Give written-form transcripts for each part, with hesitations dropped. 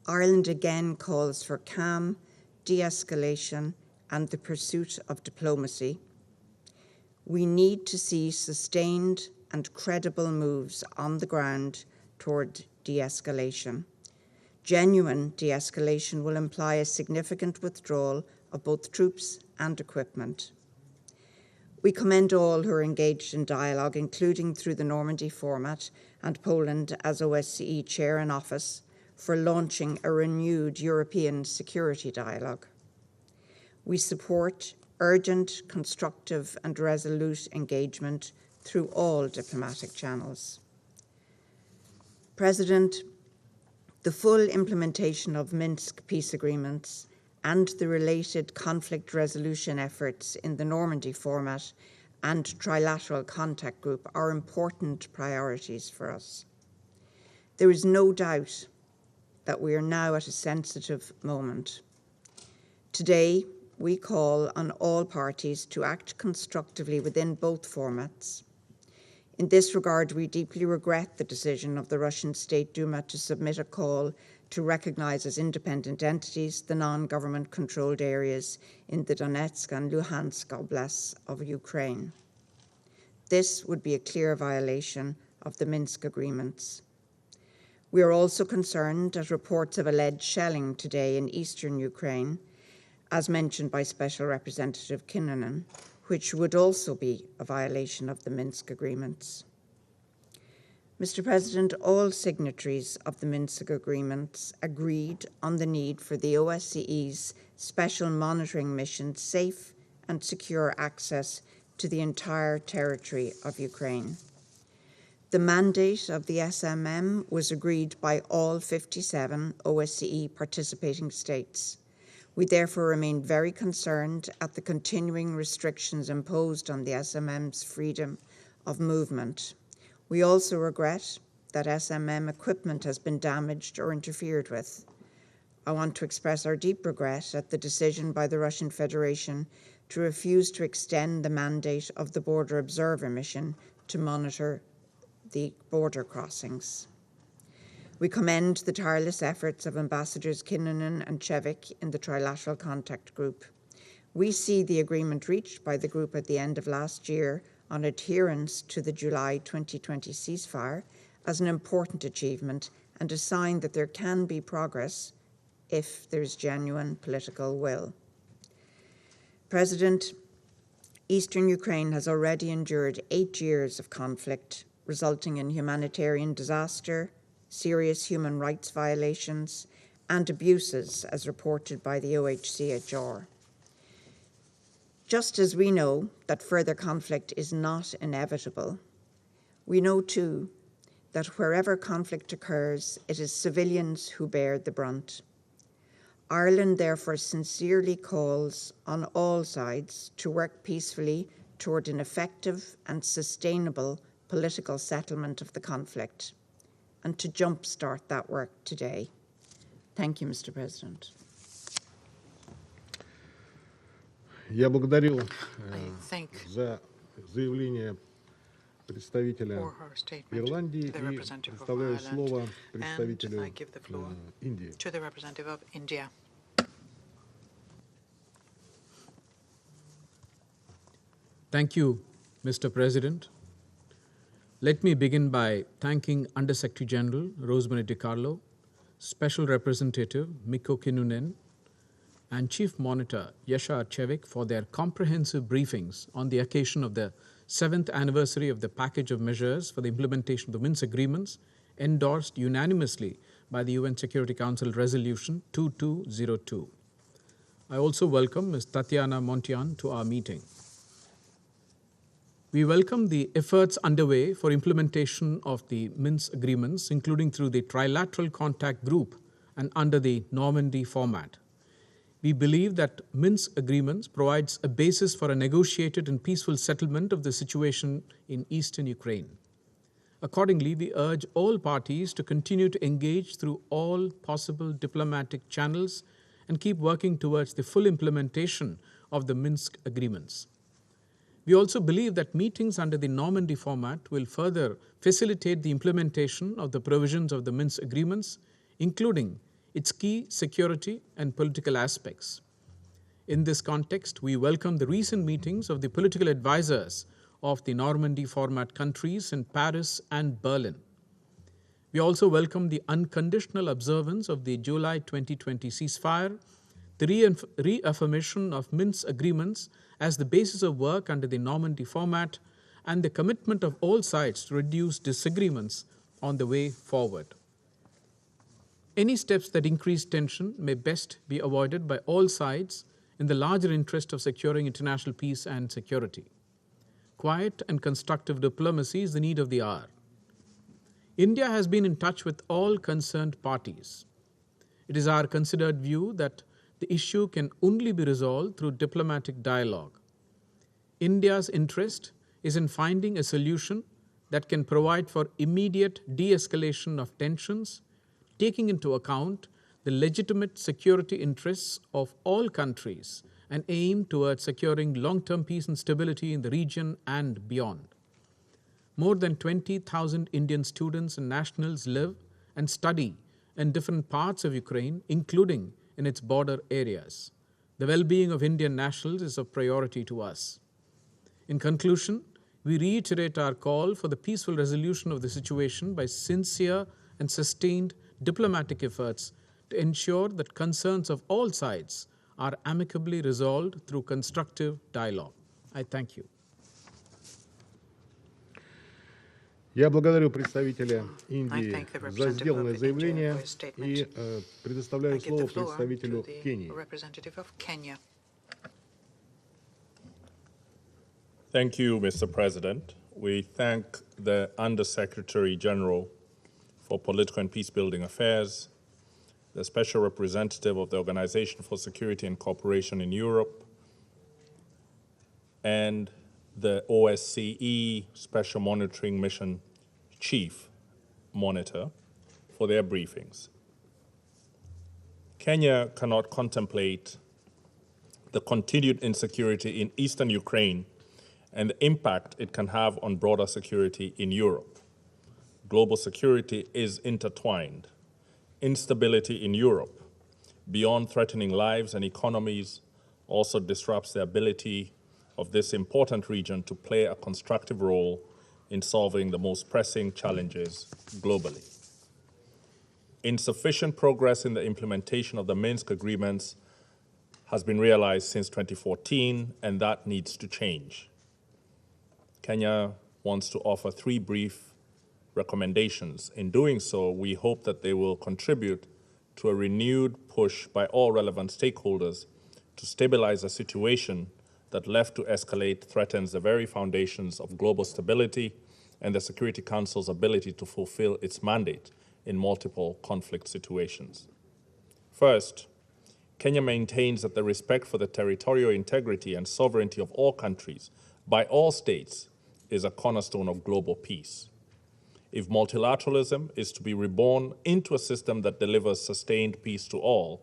Ireland again calls for calm, de-escalation, and the pursuit of diplomacy. We need to see sustained and credible moves on the ground toward de-escalation. Genuine de-escalation will imply a significant withdrawal of both troops and equipment. We commend all who are engaged in dialogue, including through the Normandy format and Poland as OSCE Chair in Office, for launching a renewed European security dialogue. We support urgent, constructive and resolute engagement through all diplomatic channels. President, the full implementation of Minsk peace agreements and the related conflict resolution efforts in the Normandy format and trilateral contact group are important priorities for us. There is no doubt that we are now at a sensitive moment. Today, we call on all parties to act constructively within both formats. In this regard, we deeply regret the decision of the Russian State Duma to submit a call to recognize as independent entities the non-government controlled areas in the Donetsk and Luhansk oblasts of Ukraine. This would be a clear violation of the Minsk Agreements. We are also concerned at reports of alleged shelling today in eastern Ukraine, as mentioned by Special Representative Kinnunen, which would also be a violation of the Minsk Agreements. Mr. President, all signatories of the Minsk Agreements agreed on the need for the OSCE's Special Monitoring Mission safe and secure access to the entire territory of Ukraine. The mandate of the SMM was agreed by all 57 OSCE participating states. We therefore remain very concerned at the continuing restrictions imposed on the SMM's freedom of movement. We also regret that SMM equipment has been damaged or interfered with. I want to express our deep regret at the decision by the Russian Federation to refuse to extend the mandate of the Border Observer Mission to monitor the border crossings. We commend the tireless efforts of Ambassadors Kinnunen and Chevik in the Trilateral Contact Group. We see the agreement reached by the group at the end of last year on adherence to the July 2020 ceasefire as an important achievement and a sign that there can be progress if there is genuine political will. President, Eastern Ukraine has already endured 8 years of conflict, resulting in humanitarian disaster, serious human rights violations, and abuses as reported by the OHCHR. Just as we know that further conflict is not inevitable, we know too that wherever conflict occurs, it is civilians who bear the brunt. Ireland therefore sincerely calls on all sides to work peacefully toward an effective and sustainable political settlement of the conflict, and to jumpstart that work today. Thank you, Mr. President. Я благодарю за заявление представителя Ирландии и предоставляю слово представителю Индии. Thank you, Mr. President. Let me begin by thanking Under-Secretary General Rosemary DiCarlo, Special Representative Mikko Kinnunen, and Chief Monitor Yashar Chevik for their comprehensive briefings on the occasion of the 7th anniversary of the package of measures for the implementation of the Minsk Agreements endorsed unanimously by the UN Security Council Resolution 2202. I also welcome Ms. Tatiana Montian to our meeting. We welcome the efforts underway for implementation of the Minsk Agreements, including through the Trilateral Contact Group and under the Normandy format. We believe that Minsk Agreements provides a basis for a negotiated and peaceful settlement of the situation in eastern Ukraine. Accordingly, we urge all parties to continue to engage through all possible diplomatic channels and keep working towards the full implementation of the Minsk Agreements. We also believe that meetings under the Normandy format will further facilitate the implementation of the provisions of the Minsk Agreements, including its key security and political aspects. In this context, we welcome the recent meetings of the political advisors of the Normandy format countries in Paris and Berlin. We also welcome the unconditional observance of the July 2020 ceasefire, the reaffirmation of Minsk Agreements as the basis of work under the Normandy format, and the commitment of all sides to reduce disagreements on the way forward. Any steps that increase tension may best be avoided by all sides in the larger interest of securing international peace and security. Quiet and constructive diplomacy is the need of the hour. India has been in touch with all concerned parties. It is our considered view that the issue can only be resolved through diplomatic dialogue. India's interest is in finding a solution that can provide for immediate de-escalation of tensions, taking into account the legitimate security interests of all countries and aim towards securing long-term peace and stability in the region and beyond. More than 20,000 Indian students and nationals live and study in different parts of Ukraine, including in its border areas. The well-being of Indian nationals is of priority to us. In conclusion, we reiterate our call for the peaceful resolution of the situation by sincere and sustained diplomatic efforts to ensure that concerns of all sides are amicably resolved through constructive dialogue. I thank you. Я благодарю представителя Индии за сделанное заявление и предоставляю слово представителю Кении. Thank you, Mr. President. We thank the Undersecretary General for Political and Peacebuilding Affairs, the Special Representative of the Organization for Security and Cooperation in Europe, and the OSCE Special Monitoring Mission Chief Monitor for their briefings. Kenya cannot contemplate the continued insecurity in eastern Ukraine and the impact it can have on broader security in Europe. Global security is intertwined. Instability in Europe, beyond threatening lives and economies, also disrupts the ability of this important region to play a constructive role in solving the most pressing challenges globally. Insufficient progress in the implementation of the Minsk Agreements has been realized since 2014, and that needs to change. Kenya wants to offer 3 brief recommendations. In doing so, we hope that they will contribute to a renewed push by all relevant stakeholders to stabilize a situation that, left to escalate, threatens the very foundations of global stability and the Security Council's ability to fulfill its mandate in multiple conflict situations. First, Kenya maintains that the respect for the territorial integrity and sovereignty of all countries by all states is a cornerstone of global peace. If multilateralism is to be reborn into a system that delivers sustained peace to all,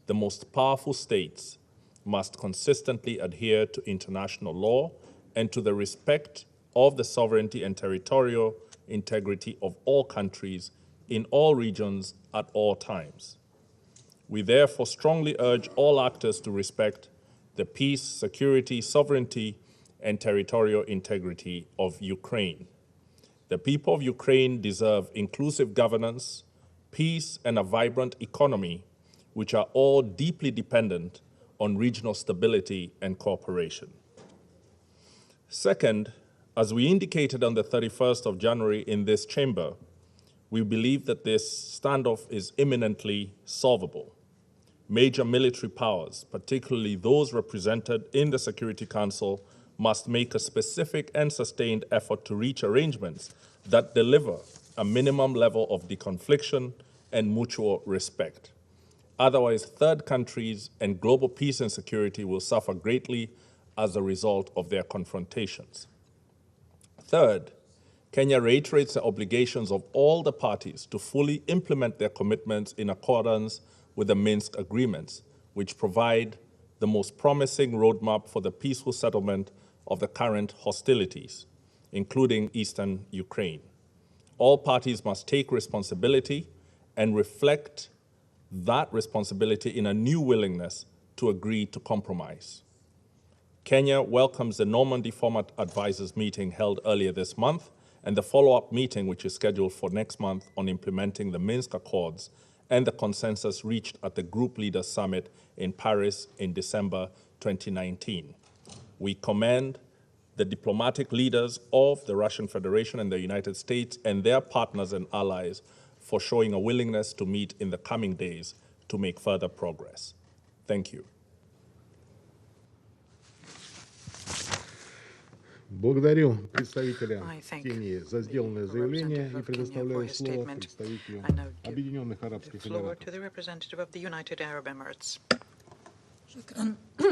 the most powerful states must consistently adhere to international law and to the respect of the sovereignty and territorial integrity of all countries in all regions at all times. We therefore strongly urge all actors to respect the peace, security, sovereignty, and territorial integrity of Ukraine. The people of Ukraine deserve inclusive governance, peace, and a vibrant economy, which are all deeply dependent on regional stability and cooperation. Second, as we indicated on the 31st of January in this chamber, we believe that this standoff is imminently solvable. Major military powers, particularly those represented in the Security Council, must make a specific and sustained effort to reach arrangements that deliver a minimum level of deconfliction and mutual respect. Otherwise, third countries and global peace and security will suffer greatly as a result of their confrontations. Third, Kenya reiterates the obligations of all the parties to fully implement their commitments in accordance with the Minsk Agreements, which provide the most promising roadmap for the peaceful settlement of the current hostilities, including eastern Ukraine. All parties must take responsibility and reflect that responsibility in a new willingness to agree to compromise. Kenya welcomes the Normandy Format Advisors meeting held earlier this month and the follow-up meeting, which is scheduled for next month, on implementing the Minsk Accords and the consensus reached at the Group Leaders Summit in Paris in December 2019. We commend the diplomatic leaders of the Russian Federation and the United States and their partners and allies for showing a willingness to meet in the coming days to make further progress. Thank you. Благодарю представителя Кении за сделанное заявление и предоставляю слово представителю Объединенных Арабских Эмиратов.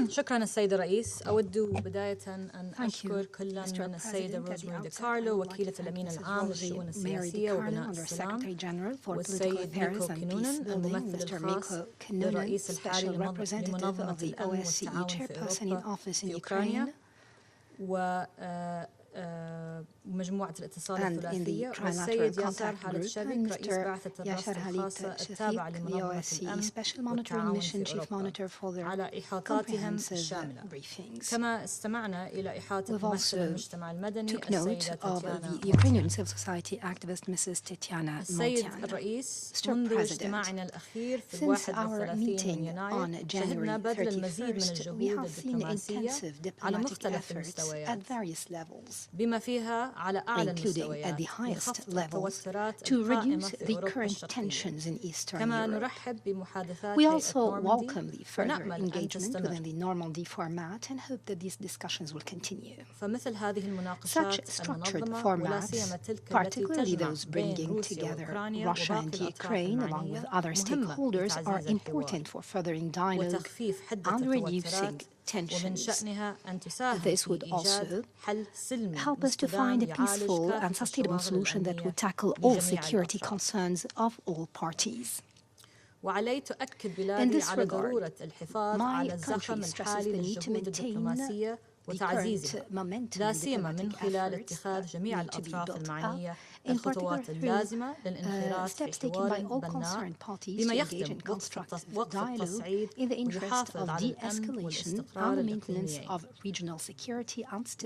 شكرا السيد الرئيس. أود بداية أن أشكر كل من السيدة روزماري دي كارلو وكيلة الأمين العام للشؤون السياسية وبناء السلام والسيد ميكو كينونن الممثل الخاص للرئيس الحالي لمنظمة الأمن والتعاون في أوكرانيا ومجموعة الاتصال الثلاثية والسيد ياسر حالة الشبك رئيس بعثة الرصد الخاصة التابعة لمنظمة الأمن والتعاون في أوروبا على إحاطاتهم الشاملة. كما استمعنا إلى إحاطة ممثل المجتمع المدني السيدة السيد الرئيس منذ اجتماعنا الأخير في 31 من يناير شهدنا بذل المزيد من الجهود الدبلوماسية على مختلف المستويات بما فيها على أعلى المستويات لخفض التوترات القائمة في أوروبا الشرقية. كما نرحب بمحادثات هيئة نورماندي ونأمل أن تستمر. فمثل هذه المناقشات المنظمة ولا سيما تلك التي تجمع بين روسيا وأوكرانيا وباقي الأطراف المعنية مهمة لتعزيز الحوار وتخفيف حدة التوترات ومن شأنها أن تساهم في إيجاد حل سلمي help us to find a peaceful and sustainable solution that would tackle all security concerns of all parties. وعلي تؤكد بلادي على ضرورة الحفاظ على الزخم الحالي للجهود الدبلوماسية وتعزيزها لا سيما من خلال اتخاذ جميع الأطراف المعنية الخطوات اللازمة للانخراط في حوار بناء بما يخدم وقف التصعيد ويحافظ على الأمن والاستقرار الإقليميين.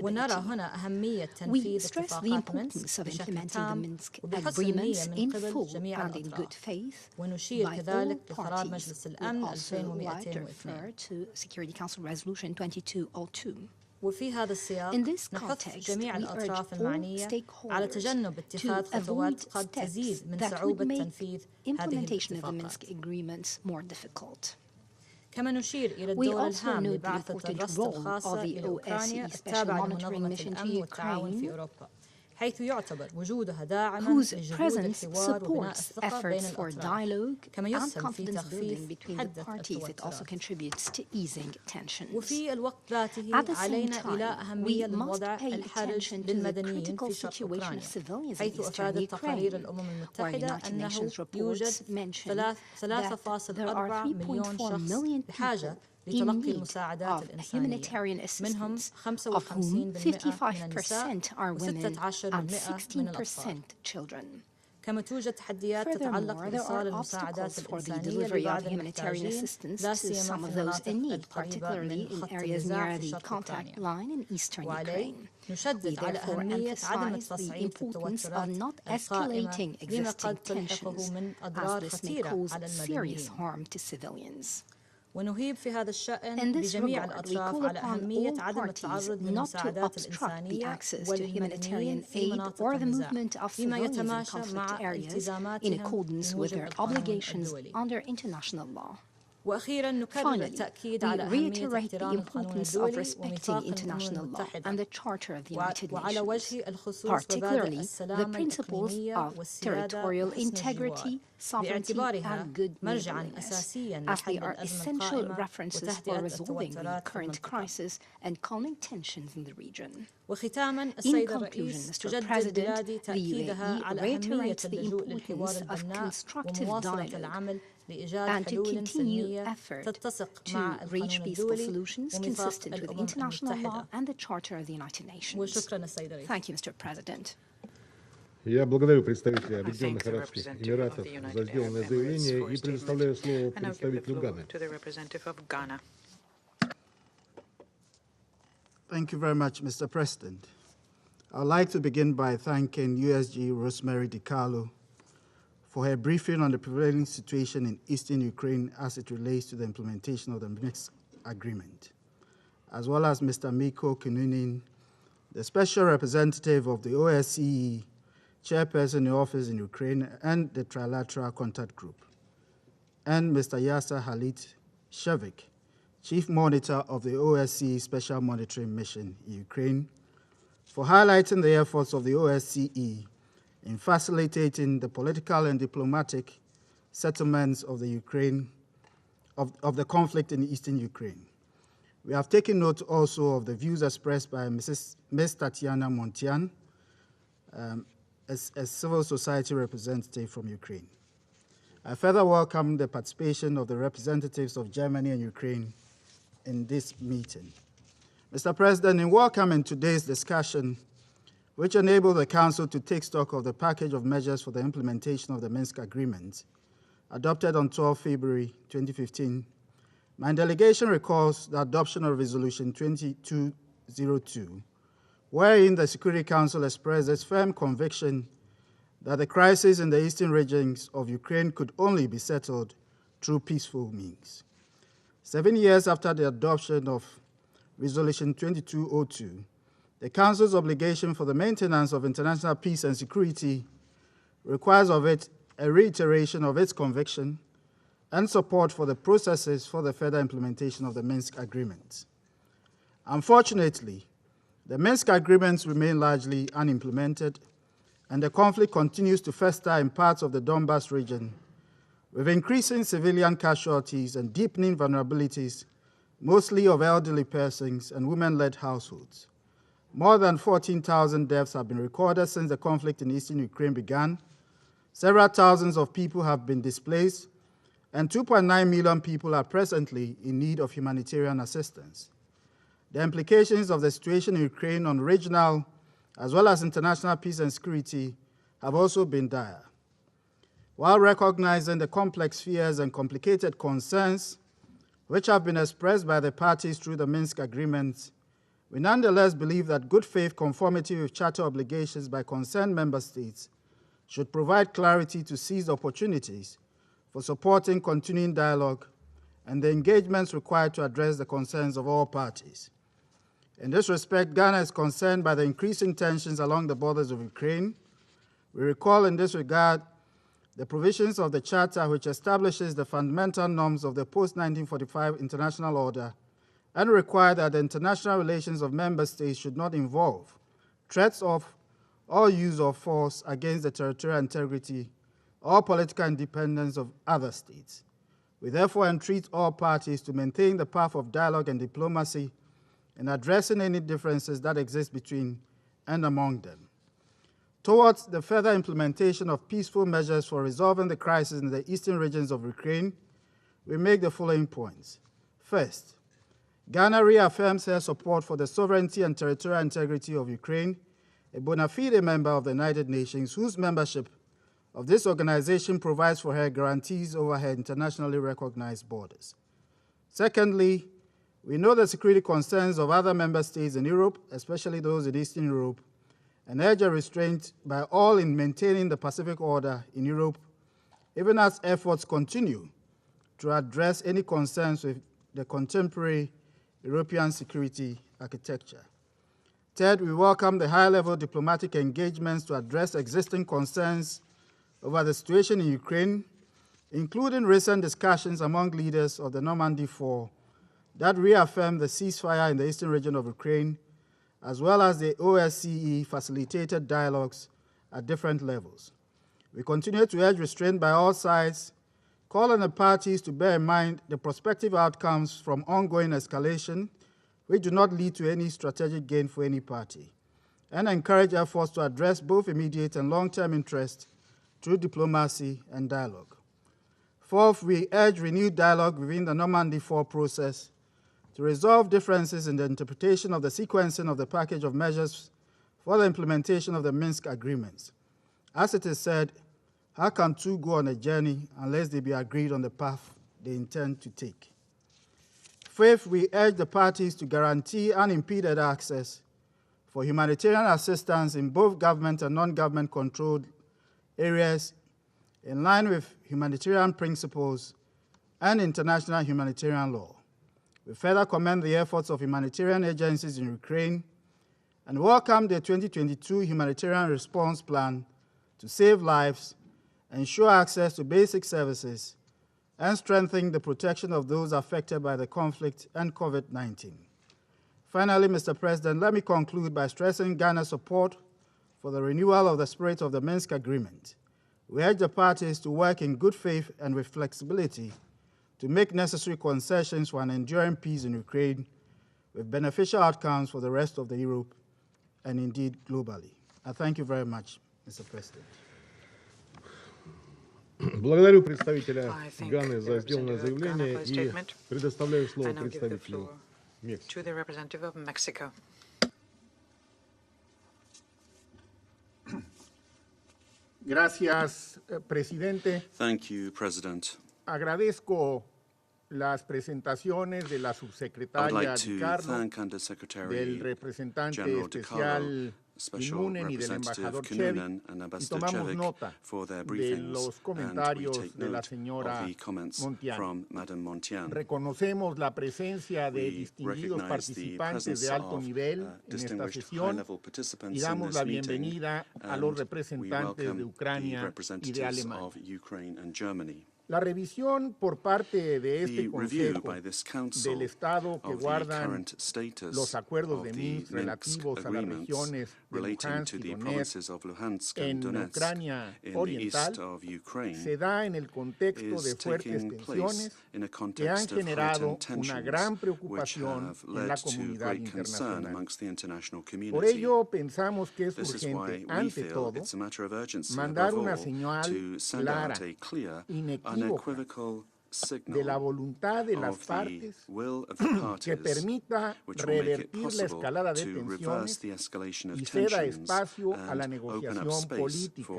ونرى هنا أهمية تنفيذ اتفاقات مينسك بشكل تام وبحسن نية من قبل جميع الأطراف. ونشير كذلك لقرار مجلس الأمن 2202. وفي هذا السياق نحث جميع الأطراف المعنية على تجنب اتخاذ خطوات قد تزيد من صعوبة تنفيذ هذه الاتفاقات. كما نشير إلى الدور الهام لبعثة الرصد الخاصة لأوكرانيا التابعة لمنظمة الأمن والتعاون في أوروبا، حيث يعتبر وجودها داعماً لجهود الحوار وبناء الثقة بين الأطراف، كما يسهم في تخفيف حدة التوترات. وفي الوقت ذاته علينا إلى أهمية لوضع الحرج للمدنيين في شرق أوكرانيا، حيث أفادت تقارير الأمم المتحدة أنه يوجد 3.4 مليون شخص بحاجة لتلقي المساعدات الإنسانية، منهم 55% من النساء و16% من الأطفال. كما توجد تحديات تتعلق بإيصال المساعدات الإنسانية لبعض المحتاجين لا سيما في المناطق القريبة من خط النزاع في شرق أوكرانيا. وعليه نشدد على أهمية عدم التصعيد في التوترات القائمة لما قد تلحقه من أضرار خطيرة على المدنيين. ونهيب في هذا الشأن بجميع الأطراف على أهمية عدم التعرض للمساعدات الإنسانية والهيومانيتيين في مناطق النزاع بما يتماشى مع التزاماتهم بموجب القانون الدولي. وأخيراً نكرر التأكيد على أهمية احترام القانون الدولي وميثاق الأمم المتحدة وعلى وجه الخصوص مبادئ السلام الإقليمية والسيادة وحسن الجوار باعتبارها مرجعاً أساسياً لحل الأزمة القائمة وتهدئة التوترات في المنطقة. وختاماً السيد الرئيس تجدد بلادي تأكيدها على أهمية اللجوء للحوار البناء ومواصلة العمل لإيجاد حلول سلمية تتسق مع القانون الدولي وميثاق الأمم المتحدة. وشكراً السيد الرئيس. Я благодарю представителя Объединенных Арабских Эмиратов за сделанное заявление и предоставляю слово представителю Ганы. Thank you very much, Mr. President. I'd like to begin by thanking USG Rosemary DiCarlo for her briefing on the prevailing situation in eastern Ukraine as it relates to the implementation of the Minsk Agreement, as well as Mr. Mikko Kinnunen, the Special Representative of the OSCE, Chairperson in the office in Ukraine and the Trilateral Contact Group, and Mr. Yasser Halit Shevik, Chief Monitor of the OSCE Special Monitoring Mission in Ukraine, for highlighting the efforts of the OSCE in facilitating the political and diplomatic settlements of the of the conflict in eastern Ukraine. We have taken note also of the views expressed by Ms. Tatiana Montian, a civil society representative from Ukraine. I further welcome the participation of the representatives of Germany and Ukraine in this meeting. Mr. President, in welcoming today's discussion, which enabled the Council to take stock of the package of measures for the implementation of the Minsk Agreement, adopted on 12 February 2015, my delegation recalls the adoption of Resolution 2202, wherein the Security Council expressed its firm conviction that the crisis in the eastern regions of Ukraine could only be settled through peaceful means. 7 years after the adoption of Resolution 2202, the Council's obligation for the maintenance of international peace and security requires of it a reiteration of its conviction and support for the processes for the further implementation of the Minsk Agreements. Unfortunately, the Minsk Agreements remain largely unimplemented, and the conflict continues to fester in parts of the Donbas region, with increasing civilian casualties and deepening vulnerabilities, mostly of elderly persons and women-led households. More than 14,000 deaths have been recorded since the conflict in eastern Ukraine began. Several thousands of people have been displaced, and 2.9 million people are presently in need of humanitarian assistance. The implications of the situation in Ukraine on regional as well as international peace and security have also been dire. While recognizing the complex fears and complicated concerns which have been expressed by the parties through the Minsk Agreements, we nonetheless believe that good faith conformity with Charter obligations by concerned member states should provide clarity to seize opportunities for supporting continuing dialogue and the engagements required to address the concerns of all parties. In this respect, Ghana is concerned by the increasing tensions along the borders of Ukraine. We recall in this regard the provisions of the Charter which establishes the fundamental norms of the post-1945 international order and require that the international relations of member states should not involve threats of or use of force against the territorial integrity or political independence of other states. We therefore entreat all parties to maintain the path of dialogue and diplomacy in addressing any differences that exist between and among them. Towards the further implementation of peaceful measures for resolving the crisis in the eastern regions of Ukraine, we make the following points. First, Ghana reaffirms her support for the sovereignty and territorial integrity of Ukraine, a bona fide member of the United Nations, whose membership of this organization provides for her guarantees over her internationally recognized borders. Secondly, we know the security concerns of other member states in Europe, especially those in Eastern Europe, and urge a restraint by all in maintaining the Pacific order in Europe, even as efforts continue to address any concerns with the contemporary European security architecture. Third, we welcome the high-level diplomatic engagements to address existing concerns over the situation in Ukraine, including recent discussions among leaders of the Normandy 4 that reaffirmed the ceasefire in the eastern region of Ukraine, as well as the OSCE-facilitated dialogues at different levels. We continue to urge restraint by all sides, call on the parties to bear in mind the prospective outcomes from ongoing escalation, which do not lead to any strategic gain for any party, and encourage efforts to address both immediate and long-term interests through diplomacy and dialogue. Fourth, we urge renewed dialogue within the Normandy 4 process to resolve differences in the interpretation of the sequencing of the package of measures for the implementation of the Minsk Agreements, As it is said, how can two go on a journey unless they be agreed on the path they intend to take? Fifth, we urge the parties to guarantee unimpeded access for humanitarian assistance in both government and non-government controlled areas in line with humanitarian principles and international humanitarian law. We further commend the efforts of humanitarian agencies in Ukraine and welcome the 2022 Humanitarian Response Plan to save lives, ensure access to basic services, and strengthen the protection of those affected by the conflict and COVID-19. Finally, Mr. President, let me conclude by stressing Ghana's support for the renewal of the spirit of the Minsk Agreement. We urge the parties to work in good faith and with flexibility to make necessary concessions for an enduring peace in Ukraine with beneficial outcomes for the rest of Europe and indeed globally. I thank you very much, Mr. President. Благодарю представителя Ганы за сделанное заявление и предоставляю слово представителю Мексики. Gracias, presidente. Thank you, President. Agradezco las presentaciones de la subsecretaria DiCarlo, del representante especial Kinnunen y del embajador Chevik, y tomamos nota de los comentarios de la señora Montián. Reconocemos la presencia de distinguidos participantes de alto nivel en esta sesión y damos la bienvenida a los representantes de Ucrania y de Alemania. La revisión por parte de este Consejo del Estado que guardan los acuerdos de Minsk relativos a las regiones de Luhansk y Donetsk en Ucrania Oriental se da en el contexto de fuertes tensiones que han generado una gran preocupación en la comunidad internacional. Por ello, pensamos que es urgente, ante todo, mandar una señal clara, inequívoca, de la voluntad de las partes que permita revertir la escalada de tensiones y ceda espacio a la negociación política,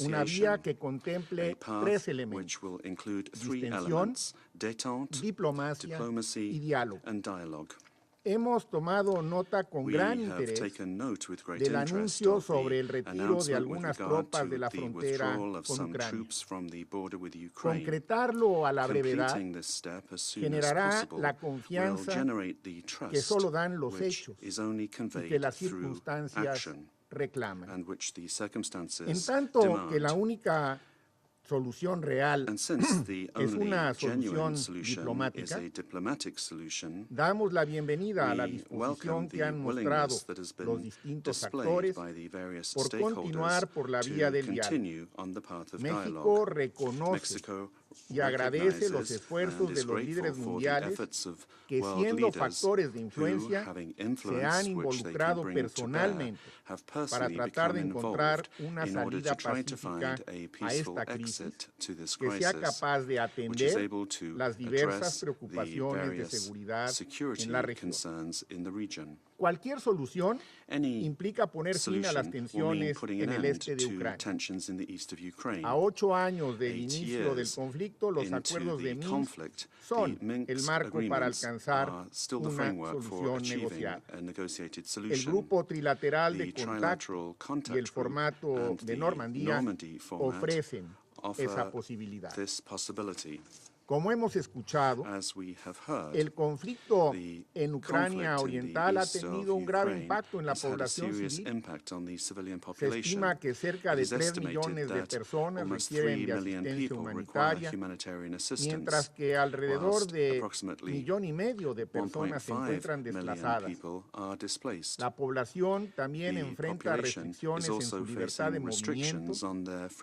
una vía que contemple tres elementos: distensión, diplomacia y diálogo. Hemos tomado nota con gran interés del anuncio sobre el retiro de algunas tropas de la frontera con Ucrania. Concretarlo a la brevedad generará la confianza que solo dan los hechos y que las circunstancias reclaman. En tanto que la única solución real es una solución diplomática, damos la bienvenida a la disposición que han mostrado los distintos actores por continuar por la vía del diálogo. México reconoce y agradece los esfuerzos de los líderes mundiales que, siendo factores de influencia, se han involucrado personalmente para tratar de encontrar una salida pacífica a esta crisis que sea capaz de atender las diversas preocupaciones de seguridad en la región. Cualquier solución implica poner fin a las tensiones en el este de Ucrania. A 8 años del inicio del conflicto, los acuerdos de Minsk son el marco para alcanzar una solución negociada. El grupo trilateral de contacto y el formato de Normandía ofrecen esa posibilidad. Como hemos escuchado, el conflicto en Ucrania Oriental ha tenido un grave impacto en la población civil. Se estima que cerca de 3 millones de personas requieren de asistencia humanitaria, mientras que alrededor de 1,5 millones de personas se encuentran desplazadas. La población también enfrenta restricciones en su libertad de movimiento,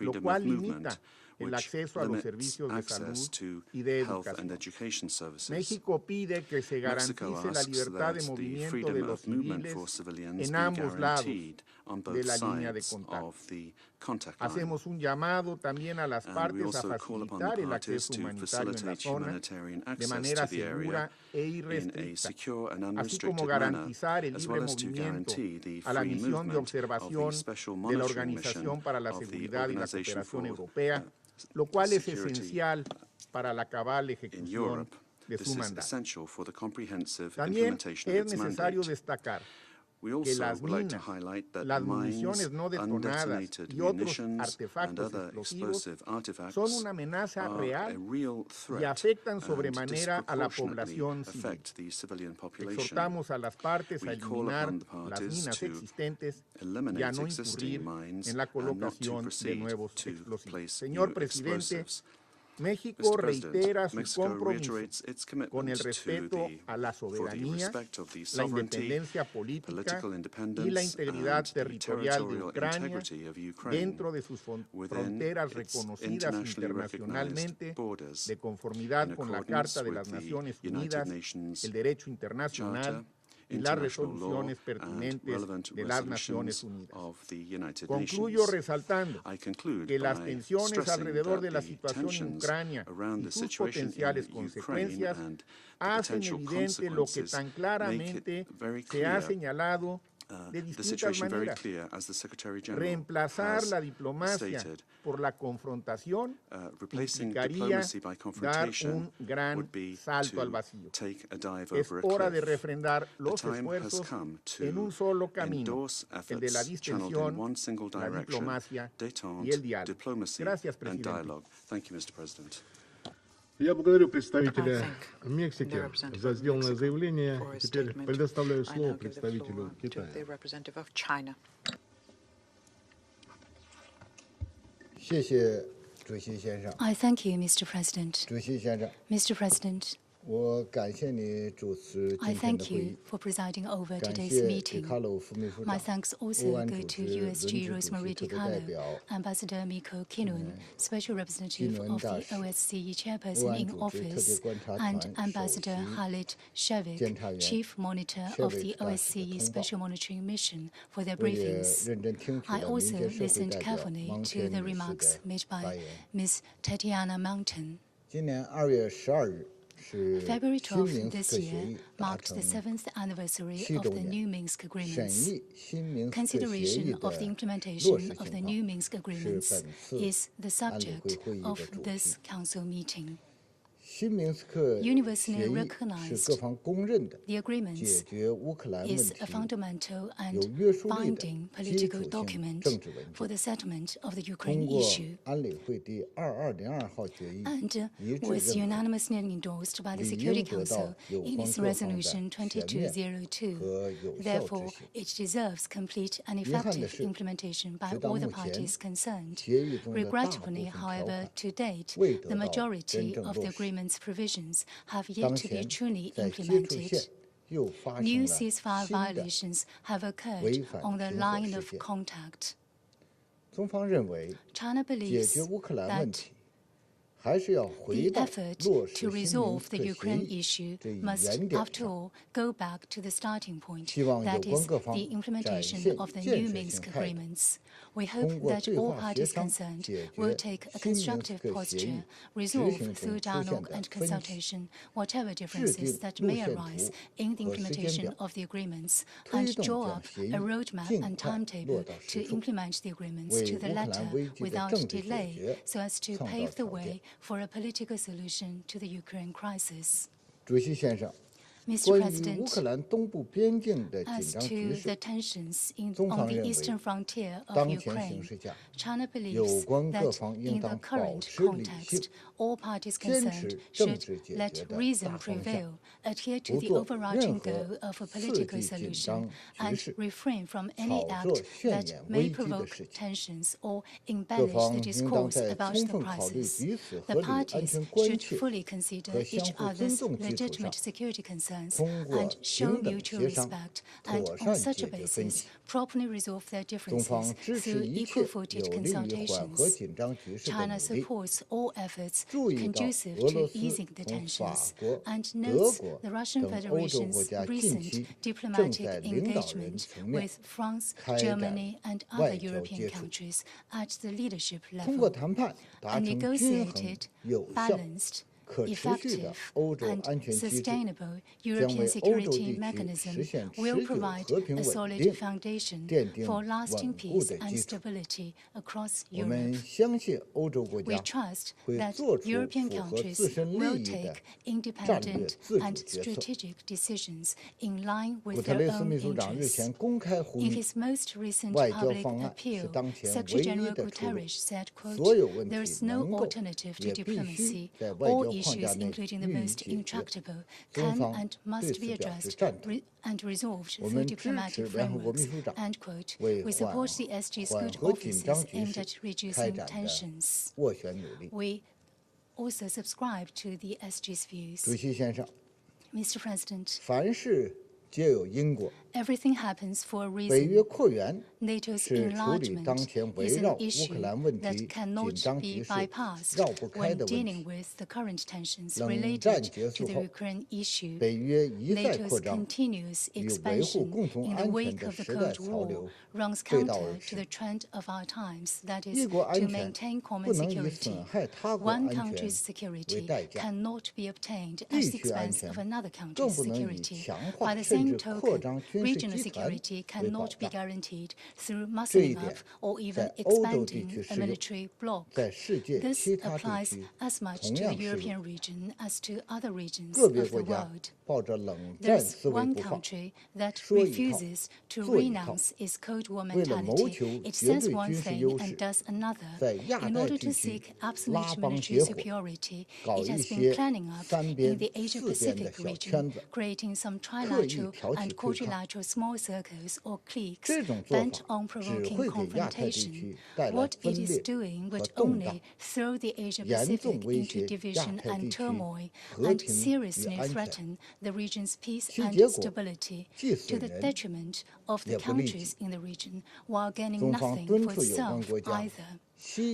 lo cual limita which limits access to health and education services. México pide que se Mexico garantice la asks libertad de that the movimiento de freedom los of movement civiles for civilians en be ambos lados guaranteed on de both la línea de sides contacto. of the contact line. Hacemos un llamado también a las And we partes a also call upon the facilitar el parties acceso to humanitario en la facilitate zona humanitarian de access manera to the area segura e in a irrestricta, secure and así como unrestricted manner, garantizar el as libre well as to movimiento guarantee the a la free misión de movement of observación the special de la monitoring Organización mission para la of the Seguridad y la Organization Cooperación for Europea, lo cual es Security esencial para la cabal in ejecución Europe. de This su is mandato. essential for the comprehensive También implementation of es its necesario mandate. destacar We que also las would like to minas, highlight that las mines, municiones no detonadas undetonated y otros munitions, and artefactos other explosivos explosive artifacts son una amenaza are a real real y threat afectan and sobremanera a la disproportionately población civil. affect the civilian population. Exhortamos a las partes a We call eliminar upon the las parties minas to existentes y a eliminate no existing incurrir mines en la and not to colocación de proceed nuevos to explosivos. place Señor new presidente, explosives. México Mr. President, reitera su Mexico compromiso reiterates its con commitment el to respeto a la for the soberanía, respect of the la sovereignty, independencia política political y la independence, integridad and the territorial de territorial Ucrania integrity of Ukraine dentro de sus within fronteras its reconocidas internationally internacionalmente recognized borders, de conformidad in con la accordance Carta de with las the Naciones United Unidas, Nations el derecho internacional Charter, y las international law, resoluciones and pertinentes relevant de las Naciones resolutions Unidas. of the United Concluyo Nations. resaltando I conclude que las by tensiones stressing alrededor de that la the situación en tensions Ucrania around y the sus situation potenciales in Ukraine consecuencias and the hacen potential evidente lo que consequences tan make claramente it very se ha clear señalado de the distintas situation very maneras. clear, as the Secretary General Reemplazar has la diplomacia stated. por la confrontación Replacing implicaría diplomacy by dar confrontation un gran would be salto al to vacío. take a dive Es over a hora de cliff. refrendar The los time has esfuerzos come en un to solo camino, endorse el de la efforts channeled in distensión, one single la direction, diplomacia y détente, el diálogo. diplomacy, Gracias, and presidente. dialogue. Thank you, Mr. President. Я благодарю представителя Мексики за сделанное заявление. Теперь предоставляю слово представителю Китая. I thank you, Mr. President. Mr. President, I thank you for presiding over today's meeting. My thanks also go to USG Rosemary DiCarlo, Ambassador Miko Kinun, Special Representative of the OSCE Chairperson in office, and Ambassador Khalid Shavik, Chief Monitor of the OSCE Special Monitoring Mission, for their briefings. I also listened carefully to the remarks made by Ms. Tatiana Mountain. February 12th this year marked the 7th anniversary of the new Minsk Agreements. Consideration of the implementation of the new Minsk Agreements is the subject of this Council meeting. Universally recognized, the agreements is a fundamental and binding political document for the settlement of the Ukraine issue, and was unanimously endorsed by the Security Council in its Resolution 2202. Therefore, it deserves complete and effective implementation by all the parties concerned. Regrettably, however, to date, the majority of the agreement's provisions have yet to be truly implemented. New ceasefire violations have occurred on the line of contact. China believes that the effort to resolve the Ukraine issue must, after all, go back to the starting point, that is, the implementation of the new Minsk Agreements. We hope that all parties concerned will take a constructive posture, resolve through dialogue and consultation whatever differences that may arise in the implementation of the agreements, and draw up a roadmap and timetable to implement the agreements to the letter without delay, so as to pave the way for a political solution to the Ukraine crisis. Mr. President, as to the tensions on the eastern frontier of Ukraine, China believes that in the current context, all parties concerned should let reason prevail, adhere to the overarching goal of a political solution, and refrain from any act that may provoke tensions or embellish the discourse about the crisis. The parties should fully consider each other's legitimate security concerns concerns and show mutual respect, and on such a basis, properly resolve their differences through equal-footed consultations. China supports all efforts conducive to easing the tensions and notes the Russian Federation's recent diplomatic engagement with France, Germany, and other European countries at the leadership level. A negotiated, balanced, effective and sustainable European security mechanism will provide a solid foundation for lasting peace and stability across Europe. We trust that European countries will take independent and strategic decisions in line with their own interests. In his most recent public appeal, Secretary-General Guterres said, quote, "There is no alternative to diplomacy. All issues, including the most intractable, can and must be addressed and resolved through diplomatic frameworks." End quote. We support the SG's good offices aimed at reducing tensions. We also subscribe to the SG's views. Mr. President, everything happens for a reason. NATO's enlargement is an issue that cannot be bypassed when dealing with the current tensions related to the Ukraine issue. NATO's continuous expansion in the wake of the Cold War runs counter to the trend of our times, that is, to maintain common security. One country's security cannot be obtained at the expense of another country's security. By the same token, regional security cannot be guaranteed through muscling up or even expanding a military bloc. This applies as much to the European region as to other regions of the world. There is one country that refuses to renounce its Cold War mentality. It says one thing and does another. In order to seek absolute military superiority, it has been planning up in the Asia-Pacific region, creating some trilateral and quadrilateral small circles or cliques bent on provoking confrontation. What it is doing would only throw the Asia-Pacific into division and turmoil and seriously threaten the region's peace and stability to the detriment of the countries in the region, while gaining nothing for itself either.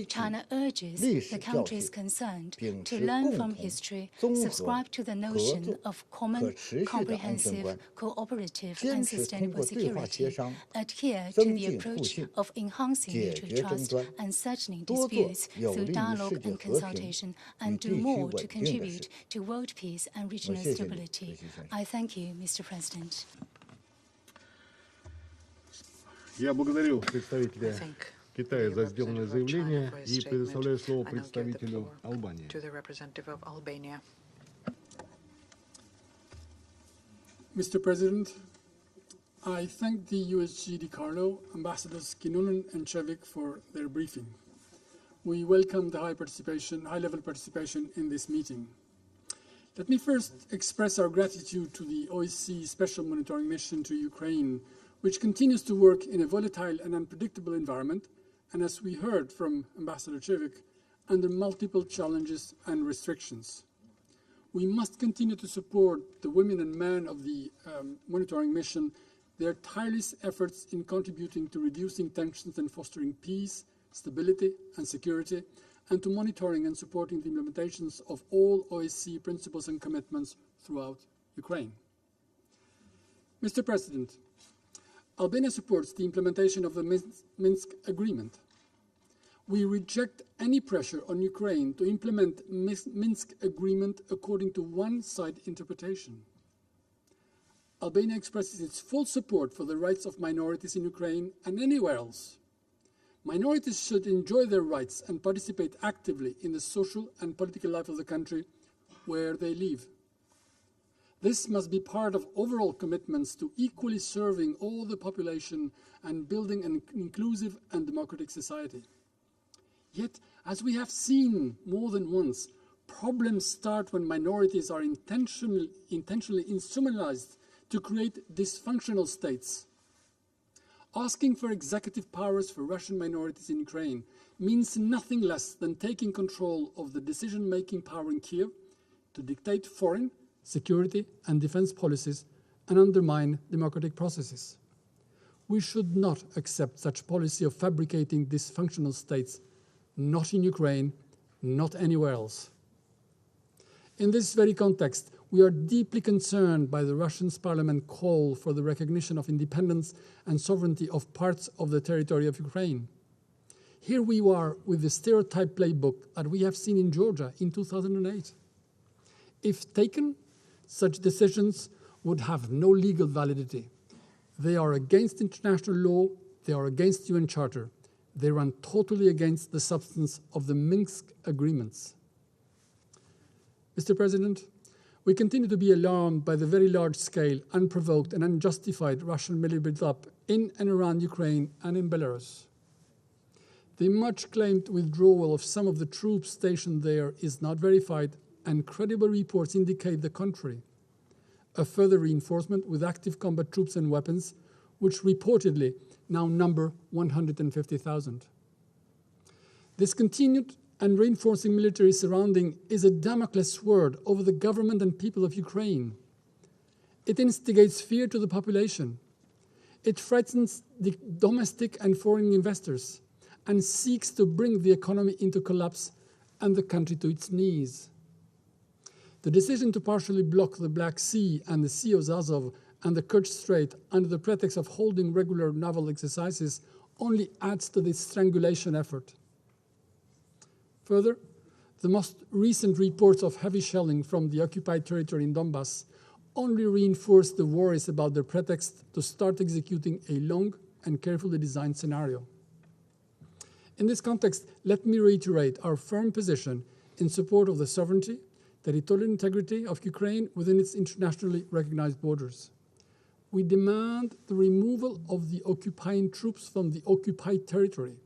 China urges the countries concerned to learn from history, subscribe to the notion of common, comprehensive, cooperative and sustainable security, adhere to the approach of enhancing mutual trust and settling disputes through dialogue and consultation, and do more to contribute to world peace and regional stability. I thank you, Mr. President. Я благодарю представителя Китая за сделанное заявление и предоставляю слово представителю Албании. Mr. President, I thank the USG DiCarlo, Ambassadors Kinnunen and Cevic for their briefing. We welcome the high-level participation in this meeting. Let me first express our gratitude to the OSCE Special Monitoring Mission to Ukraine, which continues to work in a volatile and unpredictable environment, and as we heard from Ambassador Cevic, under multiple challenges and restrictions. We must continue to support the women and men of the monitoring mission, their tireless efforts in contributing to reducing tensions and fostering peace, stability, and security, and to monitoring and supporting the implementations of all OSCE principles and commitments throughout Ukraine. Mr. President, Albania supports the implementation of the Minsk Agreement. We reject any pressure on Ukraine to implement Minsk Agreement according to one-side interpretation. Albania expresses its full support for the rights of minorities in Ukraine and anywhere else. Minorities should enjoy their rights and participate actively in the social and political life of the country where they live. This must be part of overall commitments to equally serving all the population and building an inclusive and democratic society. Yet, as we have seen more than once, problems start when minorities are intentionally instrumentalized to create dysfunctional states. Asking for executive powers for Russian minorities in Ukraine means nothing less than taking control of the decision-making power in Kiev to dictate foreign, security and defense policies and undermine democratic processes. We should not accept such policy of fabricating dysfunctional states, not in Ukraine, not anywhere else. In this very context, we are deeply concerned by the Russian parliament call for the recognition of independence and sovereignty of parts of the territory of Ukraine. Here we are with the stereotype playbook that we have seen in Georgia in 2008. If taken, such decisions would have no legal validity. They are against international law, they are against UN Charter. They run totally against the substance of the Minsk Agreements. Mr. President, we continue to be alarmed by the very large-scale, unprovoked and unjustified Russian military build-up in and around Ukraine and in Belarus. The much-claimed withdrawal of some of the troops stationed there is not verified, and credible reports indicate the contrary. A further reinforcement with active combat troops and weapons, which reportedly now number 150,000. This continued and reinforcing military surrounding is a Damocles sword over the government and people of Ukraine. It instigates fear to the population. It frightens the domestic and foreign investors and seeks to bring the economy into collapse and the country to its knees. The decision to partially block the Black Sea and the Sea of Azov and the Kerch Strait under the pretext of holding regular naval exercises only adds to this strangulation effort. Further, the most recent reports of heavy shelling from the occupied territory in Donbass only reinforce the worries about the pretext to start executing a long and carefully designed scenario. In this context, let me reiterate our firm position in support of the sovereignty, territorial integrity of Ukraine within its internationally recognized borders. We demand the removal of the occupying troops from the occupied territory.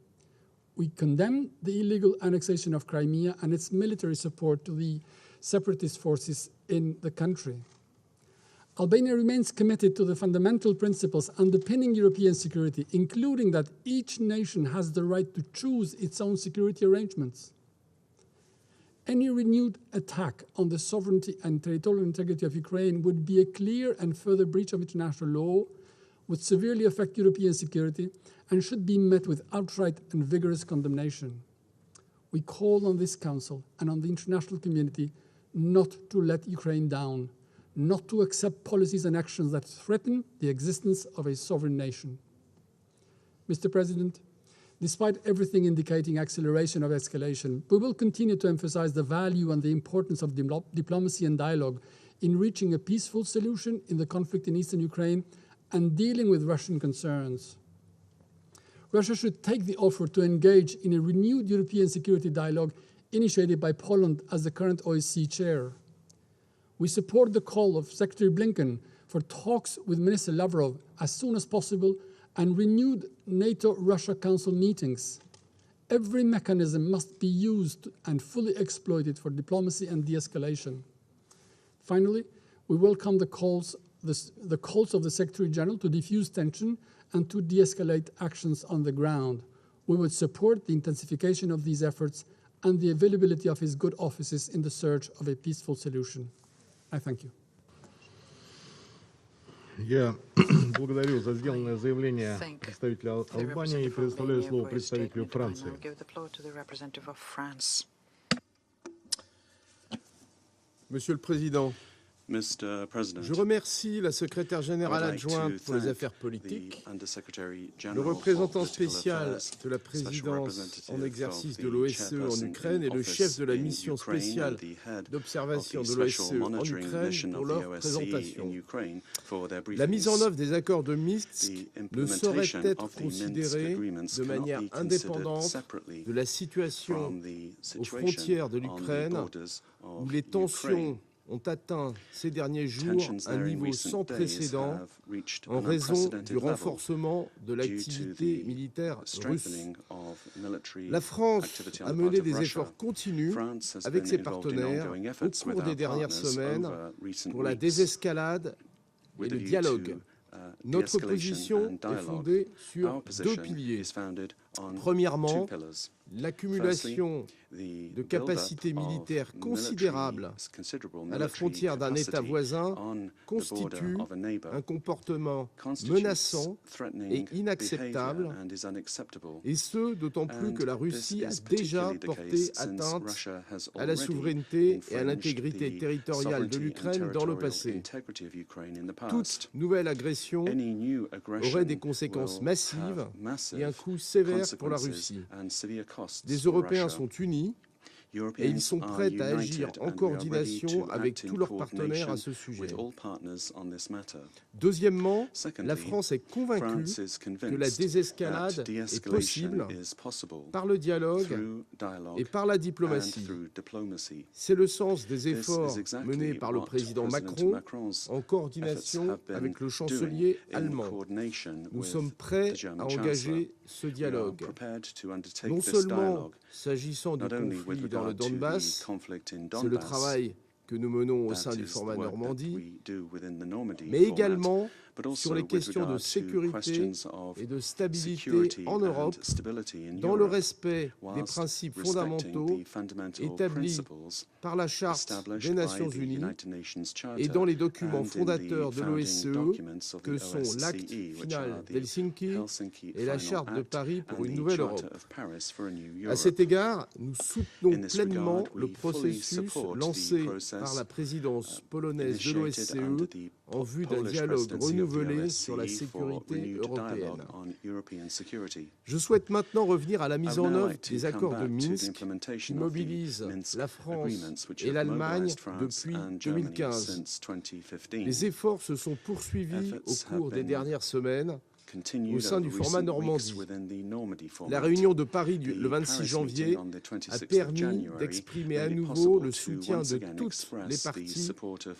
We condemn the illegal annexation of Crimea and its military support to the separatist forces in the country. Albania remains committed to the fundamental principles underpinning European security, including that each nation has the right to choose its own security arrangements. Any renewed attack on the sovereignty and territorial integrity of Ukraine would be a clear and further breach of international law, would severely affect European security, and should be met with outright and vigorous condemnation. We call on this Council and on the international community not to let Ukraine down, not to accept policies and actions that threaten the existence of a sovereign nation. Mr. President, despite everything indicating acceleration of escalation, we will continue to emphasize the value and the importance of diplomacy and dialogue in reaching a peaceful solution in the conflict in eastern Ukraine and dealing with Russian concerns. Russia should take the offer to engage in a renewed European security dialogue initiated by Poland as the current OSCE chair. We support the call of Secretary Blinken for talks with Minister Lavrov as soon as possible and renewed NATO-Russia Council meetings. Every mechanism must be used and fully exploited for diplomacy and de-escalation. Finally, we welcome the calls of the Secretary General to defuse tension and to de-escalate actions on the ground. We would support the intensification of these efforts and the availability of his good offices in the search of a peaceful solution. I thank you. Я благодарю за сделанное заявление представителя Албании и предоставляю слово представителю Франции. Monsieur le Président, je remercie la secrétaire générale adjointe pour les affaires politiques, le représentant spécial de la présidence en exercice de l'OSCE en Ukraine et le chef de la mission spéciale d'observation de l'OSCE en Ukraine pour leur présentation. La mise en œuvre des accords de Minsk ne saurait être considérée de manière indépendante de la situation aux frontières de l'Ukraine où les tensions ont atteint ces derniers jours un niveau sans précédent en raison du renforcement de l'activité militaire russe. La France a mené des efforts continus avec ses partenaires au cours des dernières semaines pour la désescalade et le dialogue. Notre position est fondée sur deux piliers. Premièrement, l'accumulation de capacités militaires considérables à la frontière d'un État voisin constitue un comportement menaçant et inacceptable, et ce, d'autant plus que la Russie a déjà porté atteinte à la souveraineté et à l'intégrité territoriale de l'Ukraine dans le passé. Toute nouvelle agression aurait des conséquences massives et un coût sévère pour la Russie. Les Européens sont unis et ils sont prêts à agir en coordination avec tous leurs partenaires à ce sujet. Deuxièmement, la France est convaincue que la désescalade est possible par le dialogue et par la diplomatie. C'est le sens des efforts menés par le président Macron en coordination avec le chancelier allemand. Nous sommes prêts à engager ce dialogue. Non seulement s'agissant du conflit dans le Donbass, c'est le travail que nous menons au sein du format Normandie, mais également sur les questions de sécurité et de stabilité en Europe, dans le respect des principes fondamentaux établis par la Charte des Nations Unies et dans les documents fondateurs de l'OSCE, que sont l'Acte final d'Helsinki et la Charte de Paris pour une nouvelle Europe. À cet égard, nous soutenons pleinement le processus lancé par la présidence polonaise de l'OSCE en vue d'un dialogue renouvelé sur la sécurité européenne. Je souhaite maintenant revenir à la mise en œuvre des accords de Minsk qui mobilisent la France et l'Allemagne depuis 2015. Les efforts se sont poursuivis au cours des dernières semaines au sein du format Normandie. La réunion de Paris le 26 janvier a permis d'exprimer à nouveau le soutien de toutes les parties